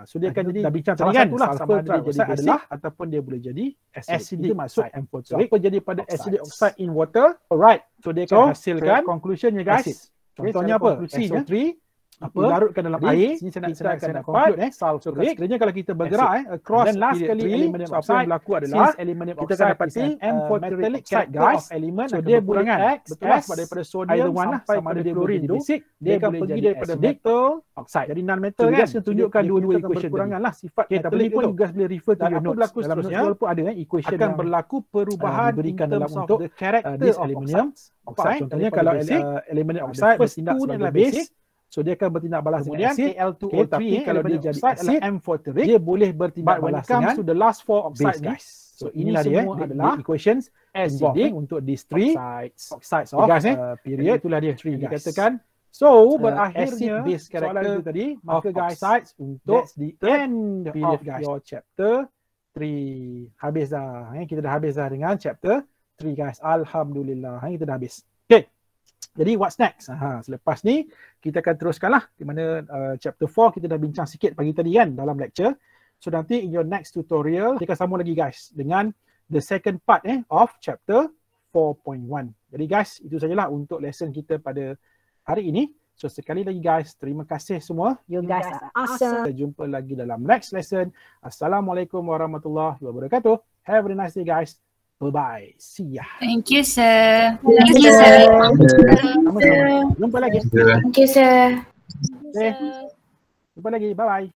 So dia akan jadi dah bincang salah satulah sulfur trioxide adalah ataupun dia boleh jadi acidic. Itu maksud amphoteric. Apa jadi pada acidic oxide in water? Alright. So dia akan hasilkan conclusionnya guys. Contohnya apa? SO3 dilarutkan dalam air. Sini saya nak conclude sulfuric. Sekiranya kalau kita bergerak across dan last kali aluminum oxide yang berlaku adalah kita akan dapati metallic oxide guys. So dia boleh act betul daripada sodium sampai pada klorin itu dia akan pergi daripada metal oxide jadi non metal kan. Saya tunjukkan dua-dua equation berkuranganlah sifat metallic pun juga boleh refer to your notes. Dalam notes pun ada equation akan berlaku perubahan diberikan dalam untuk the character of aluminum oxide. Contohnya kalau aluminum oxide bertindak sebagai base, so dia akan bertindak balas dengan acid. Al2O3 tapi kalau dia jadi acid amphoteric, dia boleh bertindak balas dengan to the last four oxide guys. So inilah dia adalah equations acidic untuk these three oxides of period. Itulah dia dikatakan. So berakhirnya base character tadi, maka guys untuk the end of your chapter 3 habis dah. Kita dah habis dah dengan chapter 3 guys. Alhamdulillah kita dah habis. Okay. Jadi what's next? Selepas ni kita akan teruskanlah di mana chapter 4 kita dah bincang sikit pagi tadi kan dalam lecture. So nanti in your next tutorial kita akan sambung lagi guys dengan the second part of chapter 4.1. Jadi guys itu sajalah untuk lesson kita pada hari ini. So sekali lagi guys terima kasih semua. You guys are awesome. Kita jumpa lagi dalam next lesson. Assalamualaikum warahmatullahi wabarakatuh. Have a nice day guys. Bye-bye. See ya. Thank you, sir. Thank you, sir. Jumpa lagi. Thank you, sir. Okay. Jumpa lagi. Bye-bye.